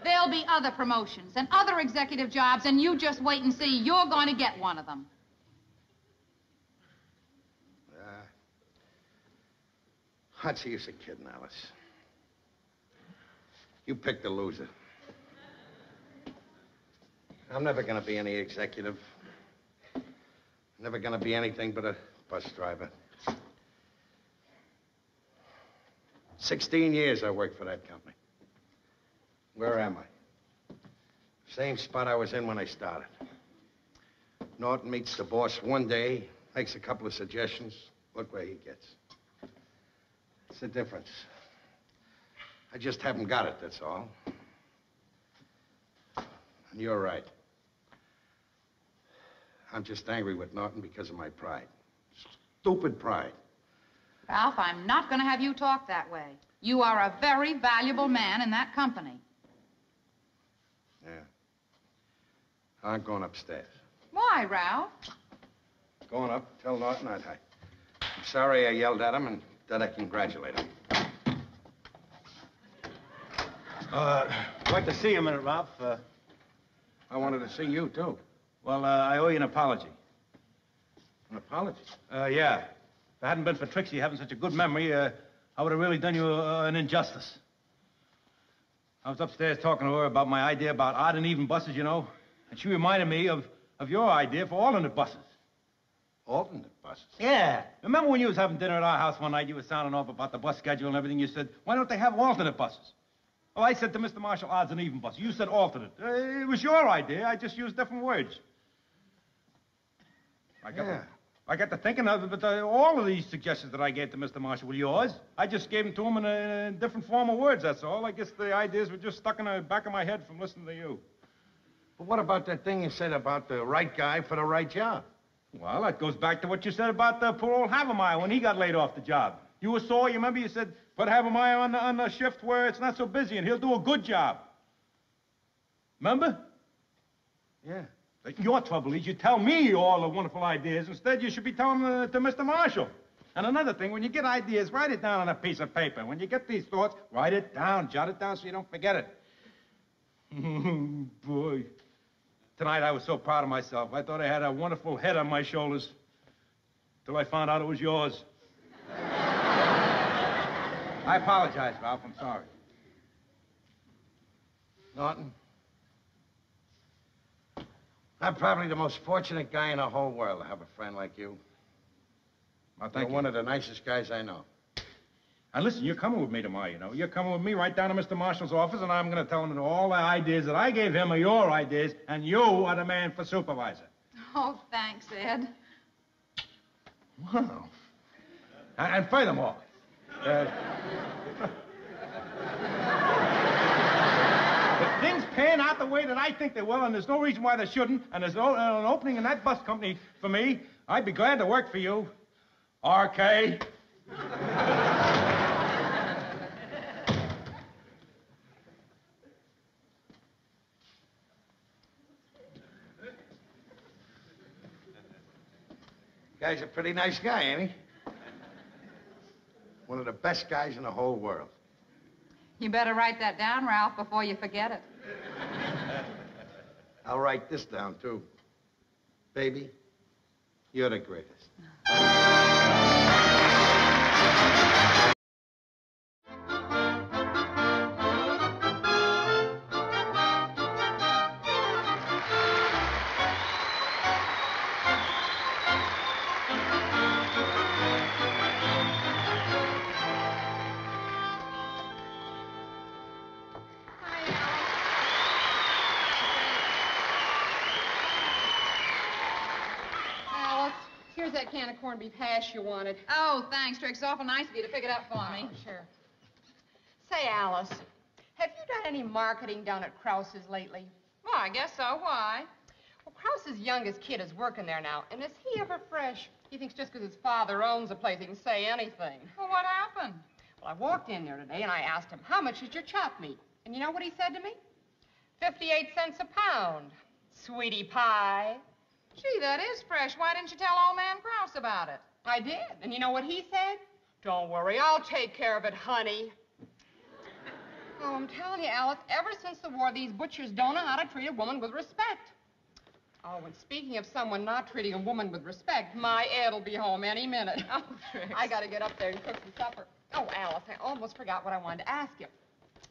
There'll be other promotions and other executive jobs, and you just wait and see. You're going to get one of them. What's the use of kidding, Alice? You picked the loser. I'm never going to be any executive. Never going to be anything but a bus driver. 16 years I worked for that company. Where am I? Same spot I was in when I started. Norton meets the boss one day, makes a couple of suggestions. Look where he gets. It's the difference. I just haven't got it, that's all. And you're right. I'm just angry with Norton because of my pride. Stupid pride. Ralph, I'm not going to have you talk that way. You are a very valuable man in that company. Yeah. I'm going upstairs. Why, Ralph? Going up, tell Norton I'm sorry I yelled at him and that I congratulate him. I'd like to see you a minute, Ralph. I wanted to see you, too. Well, I owe you an apology. An apology? Yeah. If it hadn't been for Trixie having such a good memory, I would have really done you an injustice. I was upstairs talking to her about my idea about odd and even buses, you know, and she reminded me of your idea for alternate buses. Alternate buses? Yeah. Remember when you was having dinner at our house one night, you were sounding off about the bus schedule and everything, you said, why don't they have alternate buses? Well, I said to Mr. Marshall, odds and even buses. You said alternate. It was your idea. I just used different words. I got to thinking of it, but all of these suggestions that I gave to Mr. Marshall were yours. I just gave them to him in different form of words, that's all. I guess the ideas were just stuck in the back of my head from listening to you. But what about that thing you said about the right guy for the right job? Well, that goes back to what you said about poor old Havermeyer when he got laid off the job. You were sore, you remember you said, put Havermeyer on the shift where it's not so busy and he'll do a good job. Remember? Yeah. Your trouble is you tell me all the wonderful ideas. Instead, you should be telling them to Mr. Marshall. And another thing, when you get ideas, write it down on a piece of paper. When you get these thoughts, write it down, jot it down so you don't forget it. Boy. Tonight I was so proud of myself. I thought I had a wonderful head on my shoulders. Till I found out it was yours. I apologize, Ralph. I'm sorry. Norton, I'm probably the most fortunate guy in the whole world to have a friend like you. Well, You're thank you. one of the nicest guys I know. And listen, you're coming with me tomorrow, you know. You're coming with me right down to Mr. Marshall's office, and I'm going to tell him that all the ideas that I gave him are your ideas, and you are the man for supervisor. Oh, thanks, Ed. Wow. And furthermore, if things pan out the way that I think they will, and there's no reason why they shouldn't, and there's no, an opening in that bus company for me, I'd be glad to work for you. RK. Guy's a pretty nice guy, ain't he? One of the best guys in the whole world. You better write that down, Ralph, before you forget it. I'll write this down, too. Baby, you're the greatest. Alice, here's that can of corned beef hash you wanted. Oh, thanks, Trix. It's awful nice of you to pick it up for me. Sure. Say, Alice, have you done any marketing down at Krause's lately? Well, I guess so. Why? Well, Krause's youngest kid is working there now, and is he ever fresh? He thinks just because his father owns the place, he can say anything. Well, what happened? Well, I walked in there today, and I asked him, how much is your chop meat? And you know what he said to me? 58 cents a pound. Sweetie pie. Gee, that is fresh. Why didn't you tell old man Krause about it? I did. And you know what he said? Don't worry, I'll take care of it, honey. Oh, I'm telling you, Alice, ever since the war, these butchers don't know how to treat a woman with respect. Oh, and speaking of someone not treating a woman with respect, my Ed'll be home any minute. Oh, Trix. I gotta get up there and cook some supper. Oh, Alice, I almost forgot what I wanted to ask you.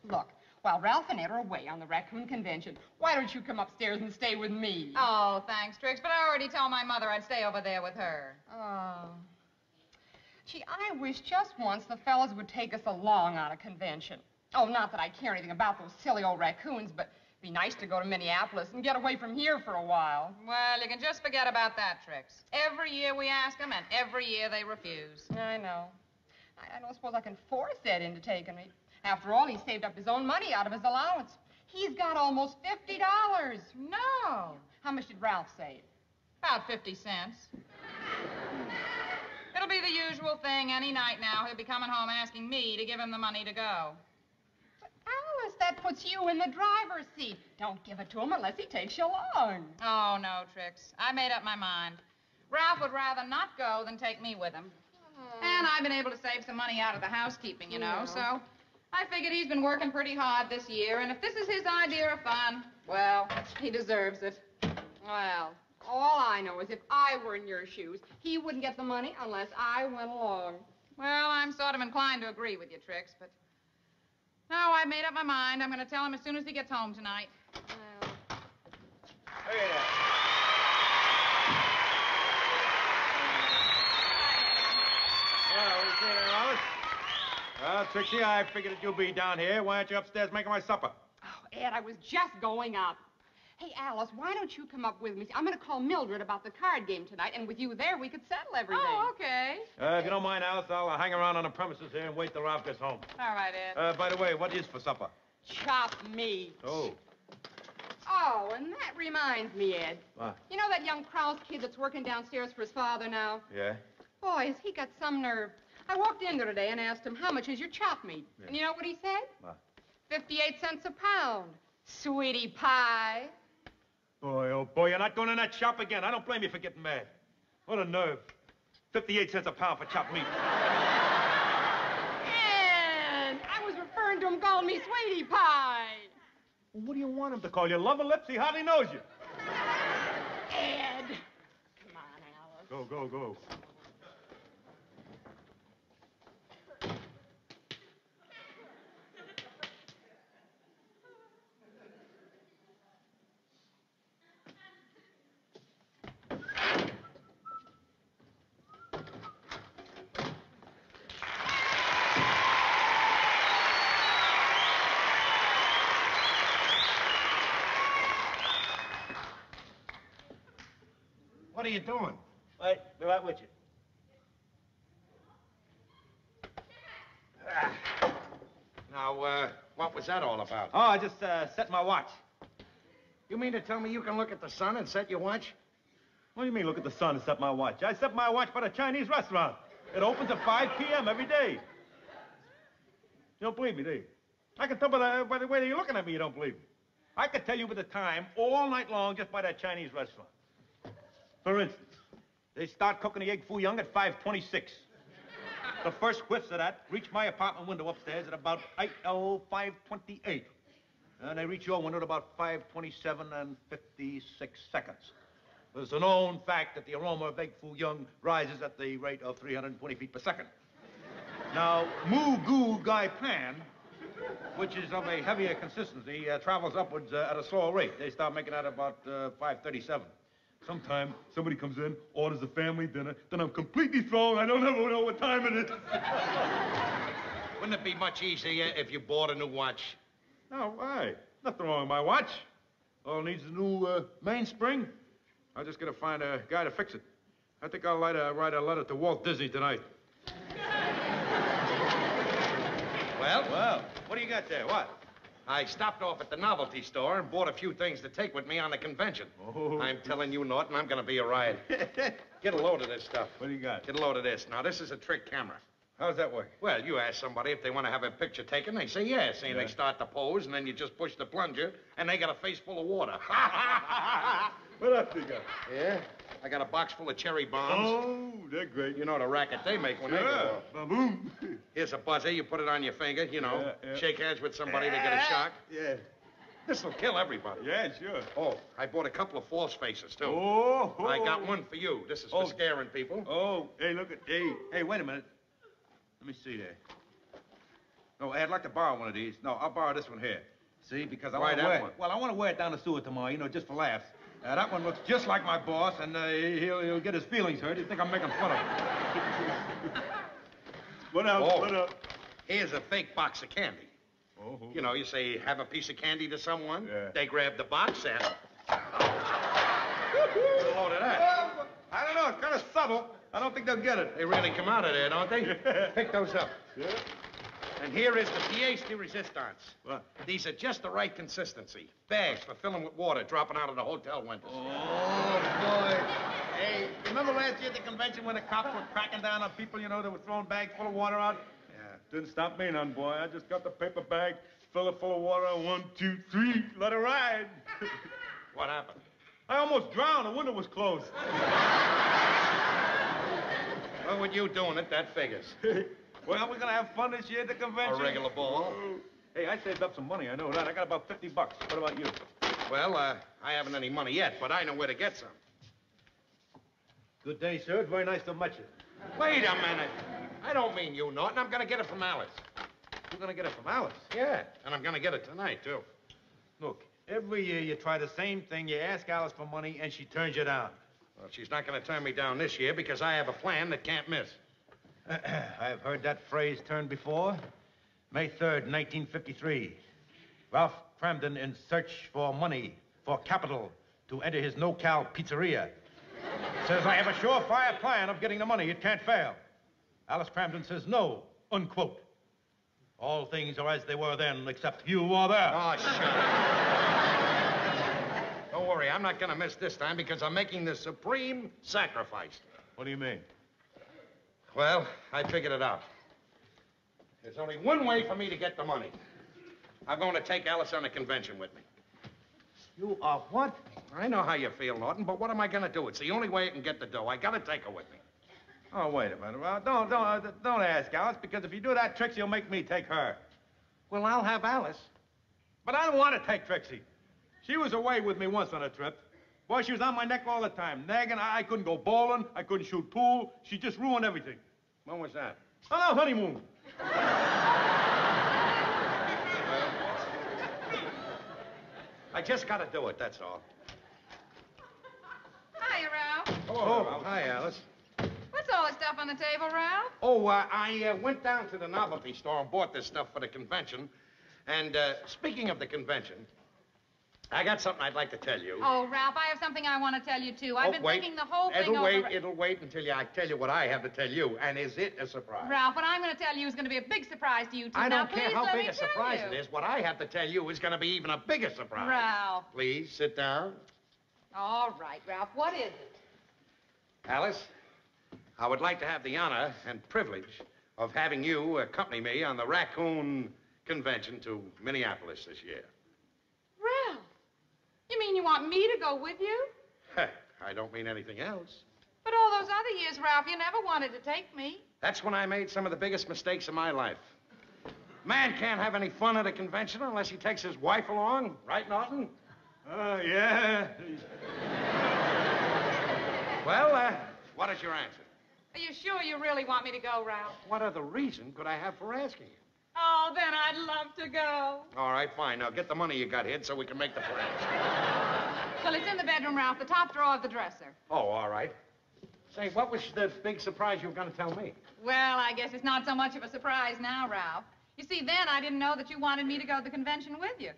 Look, while Ralph and Ed are away on the raccoon convention, why don't you come upstairs and stay with me? Oh, thanks, Trix, but I already told my mother I'd stay over there with her. Oh. Gee, I wish just once the fellas would take us along on a convention. Oh, not that I care anything about those silly old raccoons, but it'd be nice to go to Minneapolis and get away from here for a while. Well, you can just forget about that, Trix. Every year we ask them, and every year they refuse. I know. I don't suppose I can force Ed into taking me. After all, he saved up his own money out of his allowance. He's got almost $50. No. How much did Ralph save? About 50 cents. It'll be the usual thing any night now. He'll be coming home asking me to give him the money to go. But Alice, that puts you in the driver's seat. Don't give it to him unless he takes you along. Oh, no, Trix. I made up my mind. Ralph would rather not go than take me with him. And I've been able to save some money out of the housekeeping, you know, so I figured he's been working pretty hard this year, and if this is his idea of fun, well, he deserves it. Well, all I know is if I were in your shoes, he wouldn't get the money unless I went along. Well, I'm sort of inclined to agree with you, Trix, but no, I made up my mind. I'm going to tell him as soon as he gets home tonight. Well. Hey there. Well, what do you say there, Alice? Well, Trixie, I figured that you'd be down here. Why aren't you upstairs making my supper? Oh, Ed, I was just going up. Hey, Alice, why don't you come up with me? I'm going to call Mildred about the card game tonight, and with you there, we could settle everything. Oh, okay. If you don't mind, Alice, I'll hang around on the premises here and wait till Ralph gets home. All right, Ed. By the way, what is for supper? Chop meat. Oh. Oh, and that reminds me, Ed. What? You know that young Krause kid that's working downstairs for his father now? Yeah? Boy, has he got some nerve. I walked in there today and asked him, how much is your chop meat? Yeah. And you know what he said? What? 58 cents a pound. Sweetie pie. Boy, oh boy, you're not going in that shop again. I don't blame you for getting mad. What a nerve. 58 cents a pound for chopped meat. And I was referring to him calling me sweetie pie. Well, what do you want him to call you? Lover lips? He hardly knows you. Ed. Come on, Alice. Go, go, go. What are you doing? Wait, be right with you. Now, what was that all about? Oh, I just set my watch. You mean to tell me you can look at the sun and set your watch? What do you mean, look at the sun and set my watch? I set my watch by the Chinese restaurant. It opens at 5 p.m. every day. You don't believe me, do you? I can tell by the way you're looking at me you don't believe me. I could tell you with the time all night long just by that Chinese restaurant. For instance, they start cooking the egg foo young at 5:26. The first whiffs of that reach my apartment window upstairs at about 5:28. And they reach your window at about 5:27 and 56 seconds. It's a known fact that the aroma of egg foo young rises at the rate of 320 feet per second. Now, moo goo gai pan, which is of a heavier consistency, travels upwards at a slower rate. They start making that about 5:37. Sometime somebody comes in, orders a family dinner, then I'm completely thrown. I don't ever know what time it is. Wouldn't it be much easier if you bought a new watch? No, why? Nothing wrong with my watch. All it needs is a new mainspring. I just gotta find a guy to fix it. I think I'll write a letter to Walt Disney tonight. Well, what do you got there? What? I stopped off at the novelty store and bought a few things to take with me on the convention. Oh. I'm telling you, Norton, I'm going to be a riot. Get a load of this stuff. What do you got? Get a load of this. Now, this is a trick camera. How's that work? Well, you ask somebody if they want to have a picture taken, they say yes. And they start to pose, and then you just push the plunger, and they got a face full of water. What else do you got? Yeah? I got a box full of cherry bombs. Oh, they're great. You know the racket they make when they go off. Ba-boom. Here's a buzzer. You put it on your finger, you know. Shake hands with somebody to get a shock. Yeah. This'll kill everybody. Yeah, sure. Oh, I bought a couple of false faces, too. Oh. I got one for you. This is for scaring people. Oh, hey, look at... Hey, wait a minute. Let me see there. No, I'd like to borrow one of these. No, I'll borrow this one here. See, because I want to wear it. Well, I want to wear it down the sewer tomorrow, you know, just for laughs. That one looks just like my boss, and he'll get his feelings hurt. He'll think I'm making fun of him. What else? Oh, what else? Here's a fake box of candy. Oh. You know, you say, have a piece of candy to someone. Yeah. They grab the box and... Woo-hoo! A load of that. I don't know. It's kind of subtle. I don't think they'll get it. They really come out of there, don't they? Pick those up. Yeah. And here is the pièce de resistance. What? These are just the right consistency. Bags for filling with water, dropping out of the hotel windows. Oh, boy. Hey, remember last year at the convention when the cops were cracking down on people, you know, that were throwing bags full of water out? Yeah. Didn't stop me none, boy. I just got the paper bag, fill it full of water, 1, 2, 3, let it ride. What happened? I almost drowned. The window was closed. Well, with you doing it, that figures. Well, we're going to have fun this year at the convention. A regular ball. Hey, I saved up some money. I know that. I got about $50. What about you? Well, I haven't any money yet, but I know where to get some. Good day, sir. It's very nice to meet you. Wait a minute. I don't mean you, Norton. I'm going to get it from Alice. You're going to get it from Alice? Yeah, and I'm going to get it tonight, too. Look, every year you try the same thing. You ask Alice for money, and she turns you down. Well, she's not going to turn me down this year because I have a plan that can't miss. I've heard that phrase turned before. May 3rd, 1953. Ralph Cramden in search for money, for capital, to enter his no-cal pizzeria. Says, I have a surefire plan of getting the money. It can't fail. Alice Cramden says, no, unquote. All things are as they were then, except you are there. Oh, shut up. Don't worry, I'm not going to miss this time because I'm making the supreme sacrifice. What do you mean? Well, I figured it out. There's only one way for me to get the money. I'm going to take Alice on the convention with me. You are what? I know how you feel, Norton, but what am I going to do? It's the only way I can get the dough. I got to take her with me. Oh, wait a minute. Well, don't ask Alice, because if you do that, Trixie will make me take her. Well, I'll have Alice. But I don't want to take Trixie. She was away with me once on a trip. Boy, she was on my neck all the time, nagging. I couldn't go bowling. I couldn't shoot pool. She just ruined everything. When was that? On our honeymoon. I just got to do it, that's all. Hiya, Ralph. Oh, hi, Alice. What's all this stuff on the table, Ralph? Oh, I went down to the novelty store and bought this stuff for the convention. And speaking of the convention, I got something I'd like to tell you. Oh, Ralph, I have something I want to tell you, too. I've been thinking the whole thing over. It'll wait until I tell you what I have to tell you. And is it a surprise? Ralph, what I'm going to tell you is going to be a big surprise to you, too. I Now, don't care please how let big me a tell surprise you. it is. What I have to tell you is going to be even a bigger surprise. Ralph. Please, sit down. All right, Ralph, what is it? Alice, I would like to have the honor and privilege of having you accompany me on the Raccoon Convention to Minneapolis this year. Ralph, you mean you want me to go with you? I don't mean anything else. But all those other years, Ralph, you never wanted to take me. That's when I made some of the biggest mistakes of my life. Man can't have any fun at a convention unless he takes his wife along, right, Norton? Yeah. Well, what is your answer? Are you sure you really want me to go, Ralph? What other reason could I have for asking you? Oh, then I'd love to go. All right, fine. Now get the money you got hid so we can make the plans. Well, it's in the bedroom, Ralph, the top drawer of the dresser. Oh, all right. Say, what was the big surprise you were going to tell me? Well, I guess it's not so much of a surprise now, Ralph. You see, then I didn't know that you wanted me to go to the convention with you.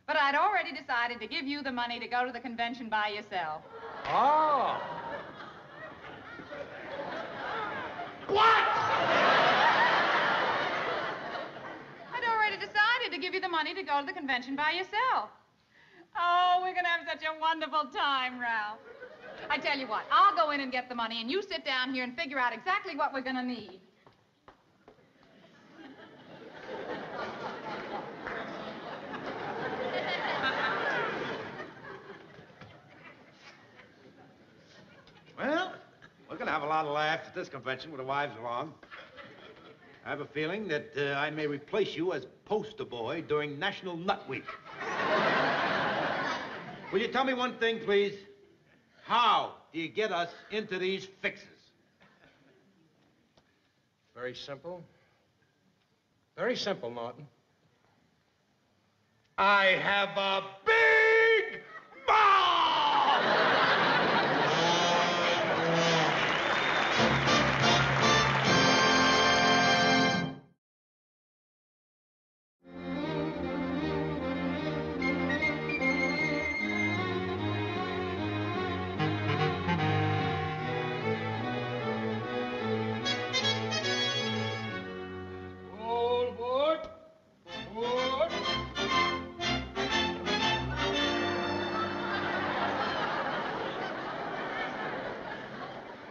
But I'd already decided to give you the money to go to the convention by yourself. Oh. What? I'd already decided to give you the money to go to the convention by yourself. Oh, we're going to have such a wonderful time, Ralph. I tell you what, I'll go in and get the money, and you sit down here and figure out exactly what we're going to need. Well, we're going to have a lot of laughs at this convention with the wives along. I have a feeling that I may replace you as poster boy during National Nut Week. Will you tell me one thing, please? How do you get us into these fixes? Very simple. Very simple, Norton. I have a big mouth!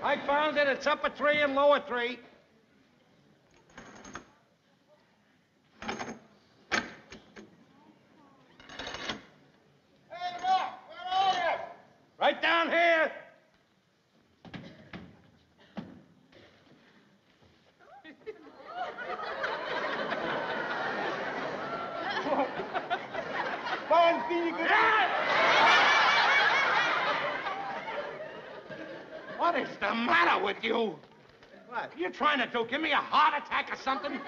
I found it. It's upper 3 and lower 3. Hey, look! Where are you? Right down here. Fine, feeling good. What is the matter with you? What? You trying to give me a heart attack or something?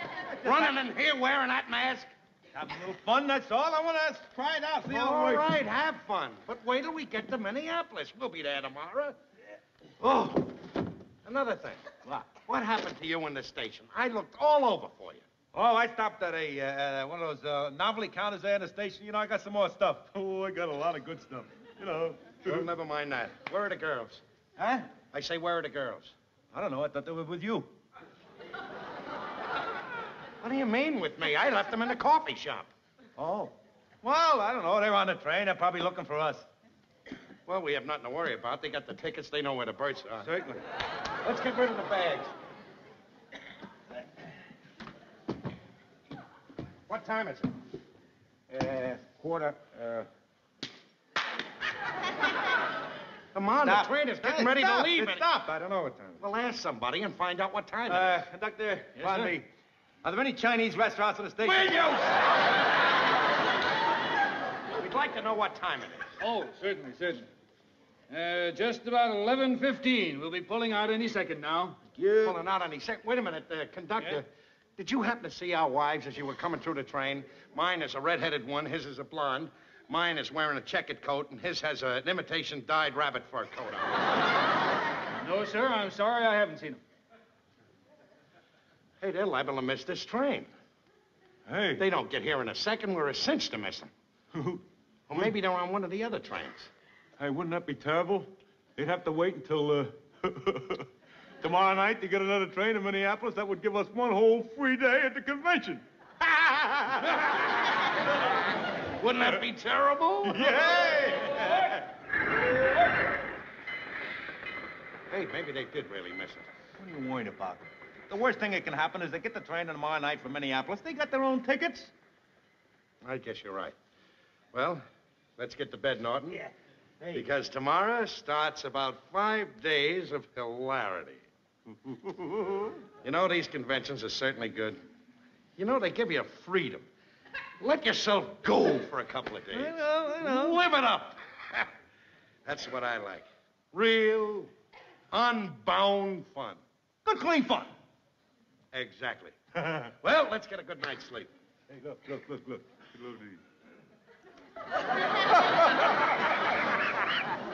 Running in here wearing that mask? Having a little fun, that's all. I want to try it out. See how it All works. right, have fun. But wait till we get to Minneapolis. We'll be there tomorrow. Oh, another thing. What happened to you in the station? I looked all over for you. Oh, I stopped at one of those novelty counters there in the station. You know, I got some more stuff. Oh, I got a lot of good stuff. You know. Well, never mind that. Where are the girls? Huh? I say, where are the girls? I don't know. I thought they were with you. What do you mean with me? I left them in the coffee shop. Oh. Well, I don't know. They were on the train. They're probably looking for us. Well, we have nothing to worry about. They got the tickets. They know where the birds are. Certainly. Let's get rid of the bags. What time is it? Quarter. Come on, Stop. the train is getting Hey, ready stop. to leave. Stop. I don't know what time. Well, ask somebody and find out what time it is. Conductor, Yes, pardon sir? me. Are there any Chinese restaurants on the station? Will you? We'd like to know what time it is. Oh, certainly, certainly. Just about 11:15. We'll be pulling out any second now. Pulling out any second. Wait a minute, conductor. Yeah? Did you happen to see our wives as you were coming through the train? Mine is a red-headed one. His is a blonde. Mine is wearing a checkered coat, and his has an imitation dyed rabbit fur coat on. No, sir, I'm sorry I haven't seen them. Hey, they're liable to miss this train. Hey. They don't get here in a second. We're a cinch to miss them. Or maybe they're on one of the other trains. Hey, wouldn't that be terrible? They'd have to wait until, tomorrow night to get another train to Minneapolis. That would give us one whole free day at the convention. Wouldn't that be terrible? Yeah! Hey, maybe they did really miss it. What are you worried about? The worst thing that can happen is they get the train tomorrow night from Minneapolis. They got their own tickets. I guess you're right. Well, let's get to bed, Norton. Yeah. Hey. Because tomorrow starts about 5 days of hilarity. You know, these conventions are certainly good. You know, they give you freedom. Let yourself go for a couple of days. I know. Live it up. That's what I like. Real, unbound fun. Good, clean fun. Exactly. Well, let's get a good night's sleep. Hey, look. Look at these.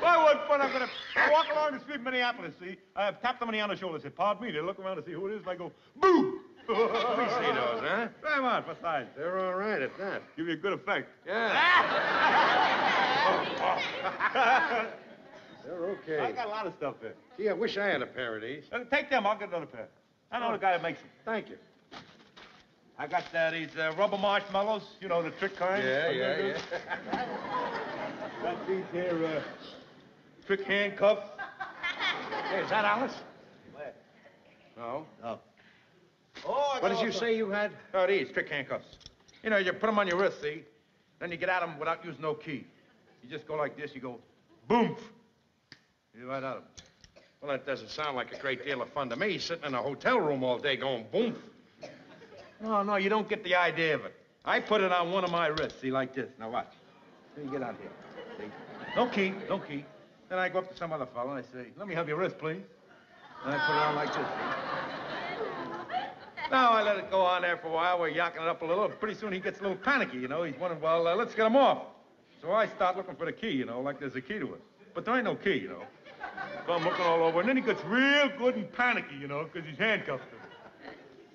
Well, what fun I'm going to walk along the street in Minneapolis, see? I tap somebody on the shoulder, say, pardon me. They look around to see who it is, and I go, boo! Let me see those, huh? Try them on for size. They're all right at that. Give you a good effect. Yeah. They're okay. I got a lot of stuff there. Gee, I wish I had a pair of these. Take them. I'll get another pair. I know the guy that makes them. Thank you. I got these rubber marshmallows, you know, the trick kind. Yeah. Got these here trick handcuffs. Hey, is that Alice? Where? No. Oh. Oh, What did you say you had? Oh, these trick handcuffs. You know, you put them on your wrist, see? Then you get at them without using no key. You just go like this, you go, boom. You're right at them. Well, that doesn't sound like a great deal of fun to me, sitting in a hotel room all day going boom. No, you don't get the idea of it. I put it on one of my wrists, see, like this. Now watch. Then you get out here. See? No key. Then I go up to some other fellow and I say, let me have your wrist, please. And I put it on like this. Now I let it go on there for a while. We're yakking it up a little. Pretty soon he gets a little panicky, you know. He's wondering, well, let's get him off. So I start looking for the key, you know, like there's a key to it. But there ain't no key, you know. So I'm looking all over, and then he gets real good and panicky, you know, because he's handcuffed to me.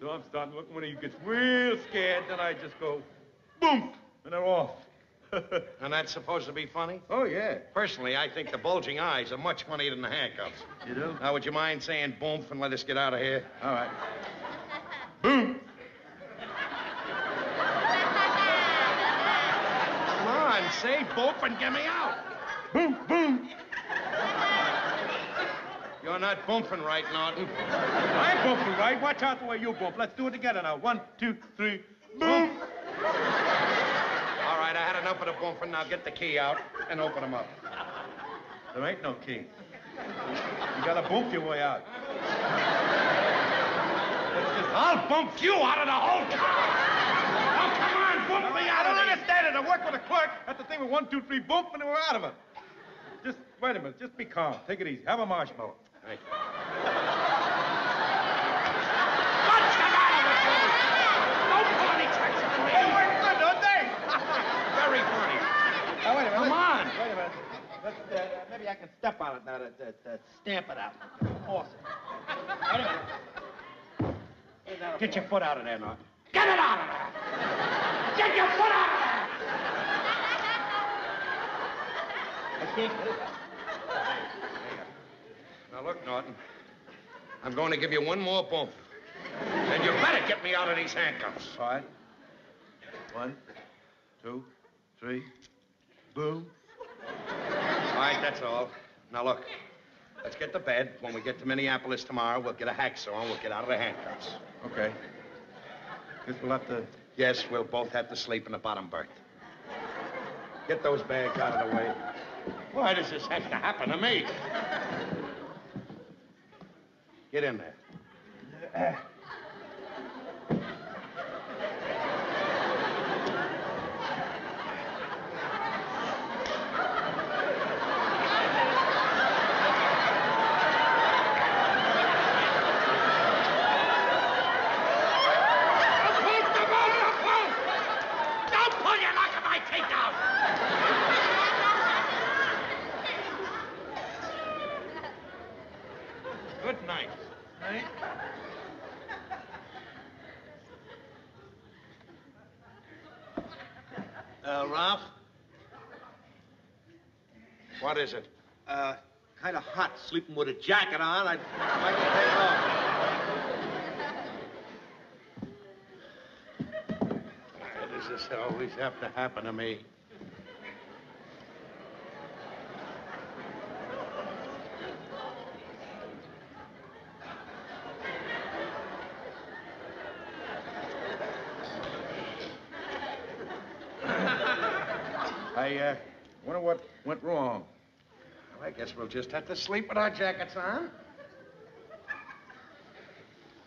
So I'm starting looking. When he gets real scared, then I just go, boom, and they're off. And that's supposed to be funny? Oh, yeah. Personally, I think the bulging eyes are much funnier than the handcuffs. You do? Now, would you mind saying boom and let us get out of here? All right. Boom. Come on, say boom and get me out. Boom. You're not booming right, Norton. I'm bumping, right? Watch out the way you bump. Let's do it together now. 1, 2, 3, boom. All right, I had enough of the bumping. Now get the key out and open them up. There ain't no key. You gotta bump your way out. I'll bump you out of the whole car. Oh, come on, bump me out I of don't it. understand it. I work with a clerk. That's the thing with 1, 2, 3, bump, and we're out of it. Just wait a minute. Just be calm. Take it easy. Have a marshmallow. Thank you. Don't pull any tricks on me. They work good, don't they? Very funny. Now, wait a minute. Come on. Wait a minute. Let's, maybe I can step on it now to stamp it out. Awesome. Wait a minute. Get your foot out of there, Norton. Get it out of there. Get your foot out of there. I can't get it. Now, look, Norton. I'm going to give you one more bump. And you better get me out of these handcuffs. All right. 1, 2, 3, boom. All right, that's all. Now, look. Let's get to bed. When we get to Minneapolis tomorrow, we'll get a hacksaw and we'll get out of the handcuffs. Okay. Guess we'll have to... Yes, we'll both have to sleep in the bottom berth. Get those bags out of the way. Why does this have to happen to me? Get in there. Good night. Ralph? What is it? Kind of hot, sleeping with a jacket on. I'd like to take it off. Why does this always have to happen to me? I wonder what went wrong. Well, I guess we'll just have to sleep with our jackets on.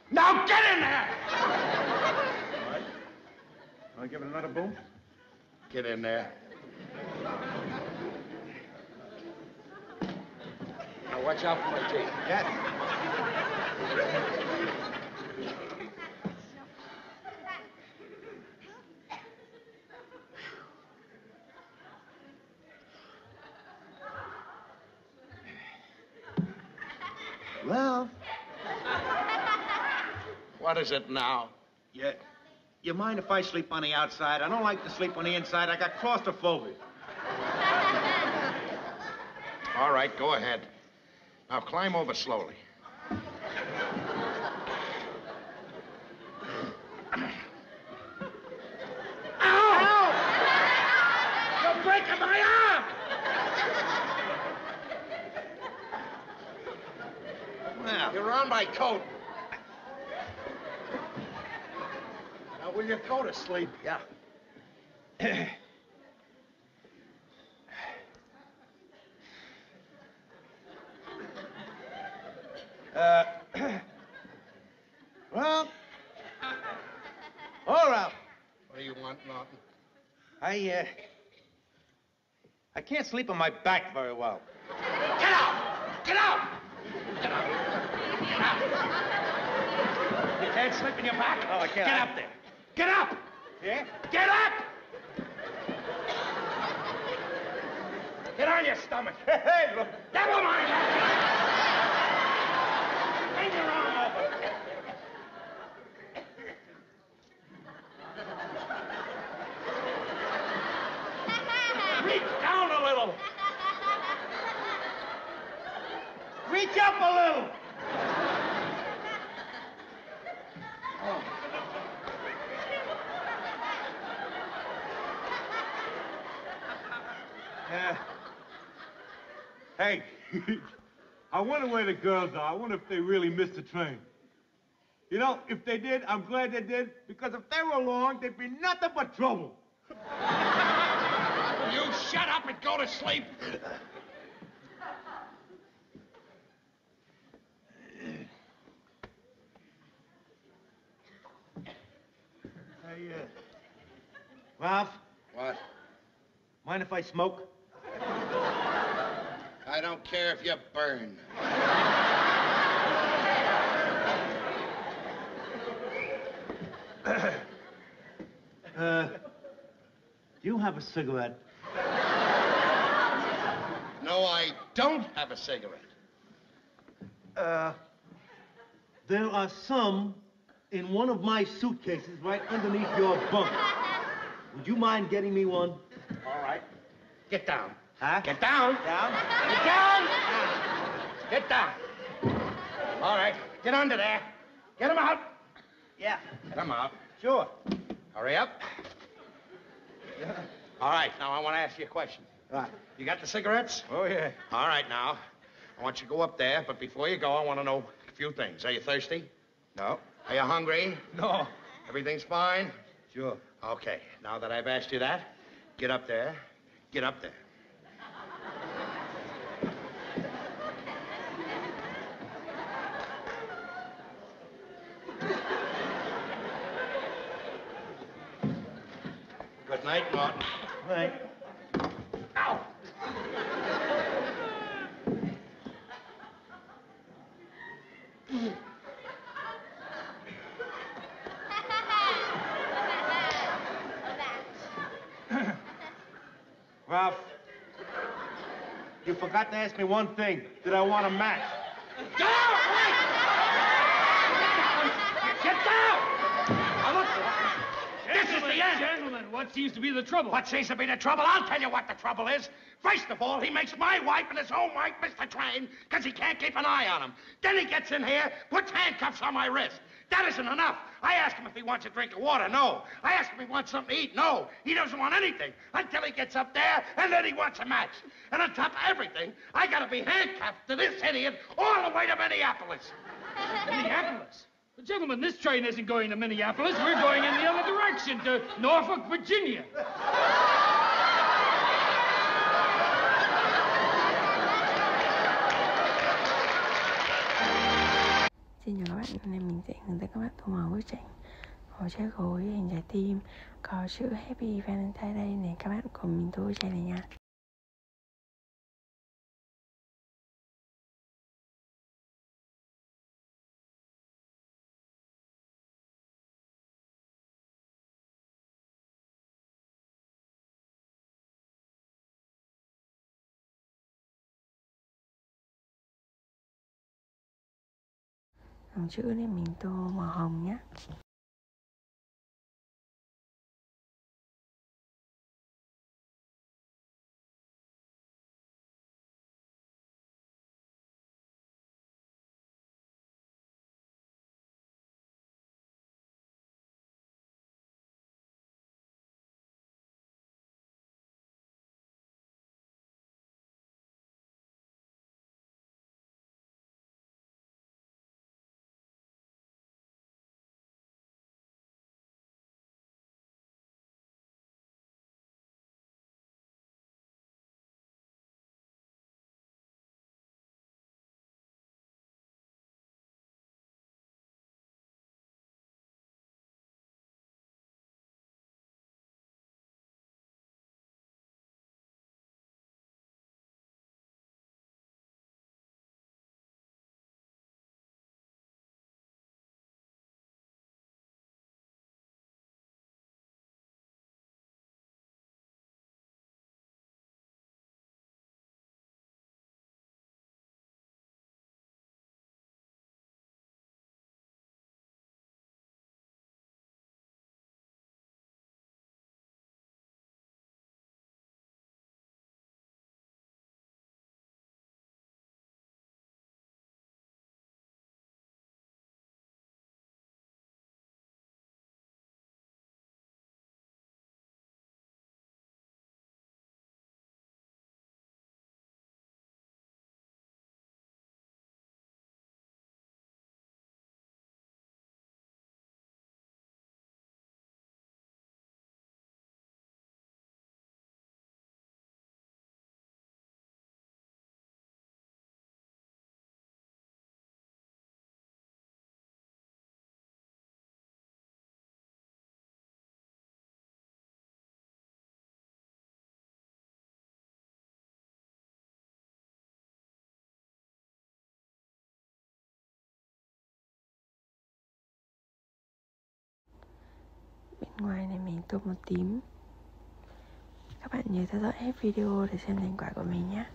Now get in there! All right. Want to give it another boom? Get in there. Now watch out for my teeth. Yes. Ralph. What is it now? You mind if I sleep on the outside? I don't like to sleep on the inside. I got claustrophobia. All right, go ahead. Now climb over slowly. Ow! You're breaking my arm! Well, you're on my coat. Now, will you go to sleep? Yeah. Well, all right. What do you want, Norton? I can't sleep on my back very well. Get out! Get out! Get out! Get out! You can't sleep on your back? Oh, I can't. Get up there. Get up! Yeah? Get up! Get on your stomach. Hey, look. Never mind that. Bring your arm over. Reach down a little. Reach up a little. Oh. Hey, I wonder where the girls are. I wonder if they really missed the train. You know, if they did, I'm glad they did, because if they were along, there'd be nothing but trouble. You shut up and go to sleep. Hey, Ralph? What? Mind if I smoke? I don't care if you burn. Do you have a cigarette? No, I don't have a cigarette. There are some in one of my suitcases right underneath your bunk. Would you mind getting me one? All right. Get down. Huh? Get down. Down? Get down. Get down. All right. Get under there. Get him out. Yeah. Get him out. Sure. Hurry up. Yeah. All right. Now, I want to ask you a question. Right. You got the cigarettes? Oh, yeah. All right, now. I want you to go up there, but before you go, I want to know a few things. Are you thirsty? No. Are you hungry? No. Everything's fine? Sure. Okay. Now that I've asked you that, get up there. Get up there. Good night, Norton. Night. Ow! Ralph, you forgot to ask me one thing. Did I want a match? Get out! Get down! This is the end! Gentlemen, what seems to be the trouble? What seems to be the trouble? I'll tell you what the trouble is. First of all, he makes my wife and his own wife miss the train because he can't keep an eye on them. Then he gets in here, puts handcuffs on my wrist. That isn't enough. I ask him if he wants a drink of water. No. I ask him if he wants something to eat. No. He doesn't want anything until he gets up there, and then he wants a match. And on top of everything, I gotta be handcuffed to this idiot all the way to Minneapolis. Minneapolis? But gentlemen, this train isn't going to Minneapolis. We're going in the other direction, to Norfolk, Virginia. Xin chào các bạn, hôm nay mình sẽ hướng dẫn các bạn tô màu bức tranh màu trái gối hình trái tim có chữ Happy Valentine đây này, các bạn cùng mình tô bức tranh này nha. Dòng chữ này mình tô màu hồng nhé. Bên ngoài này mình tô màu tím. Các bạn nhớ theo dõi hết video để xem thành quả của mình nhé.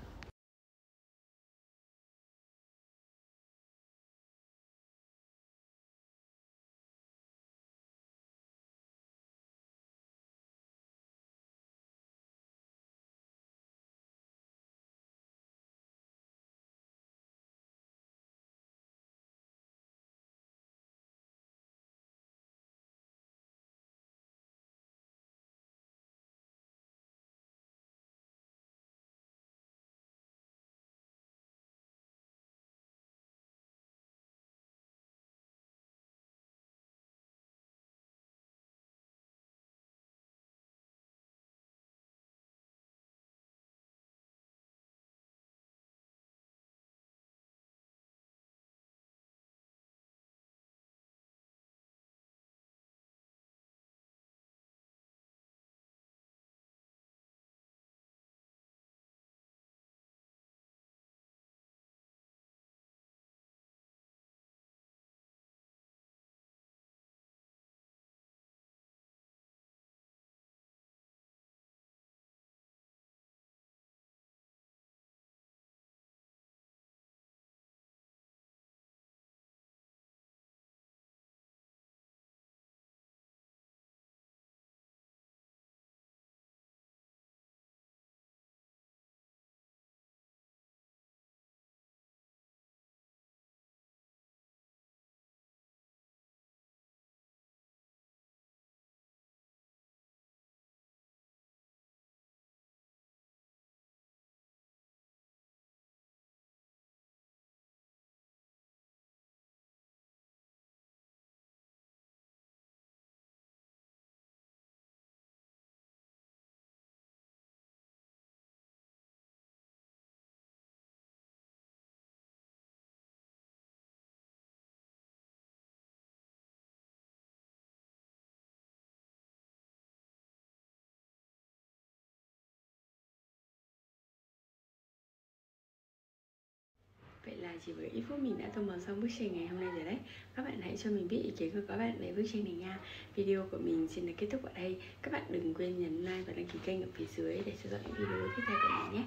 chỉ với ít phút mình đã tô màu xong bức tranh ngày hôm nay rồi đấy. Các bạn hãy cho mình biết ý kiến của các bạn về bức tranh này nha. Video của mình xin được kết thúc ở đây. Các bạn đừng quên nhấn like và đăng ký kênh ở phía dưới để theo dõi những video tiếp theo của mình nhé.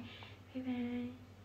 Bye bye.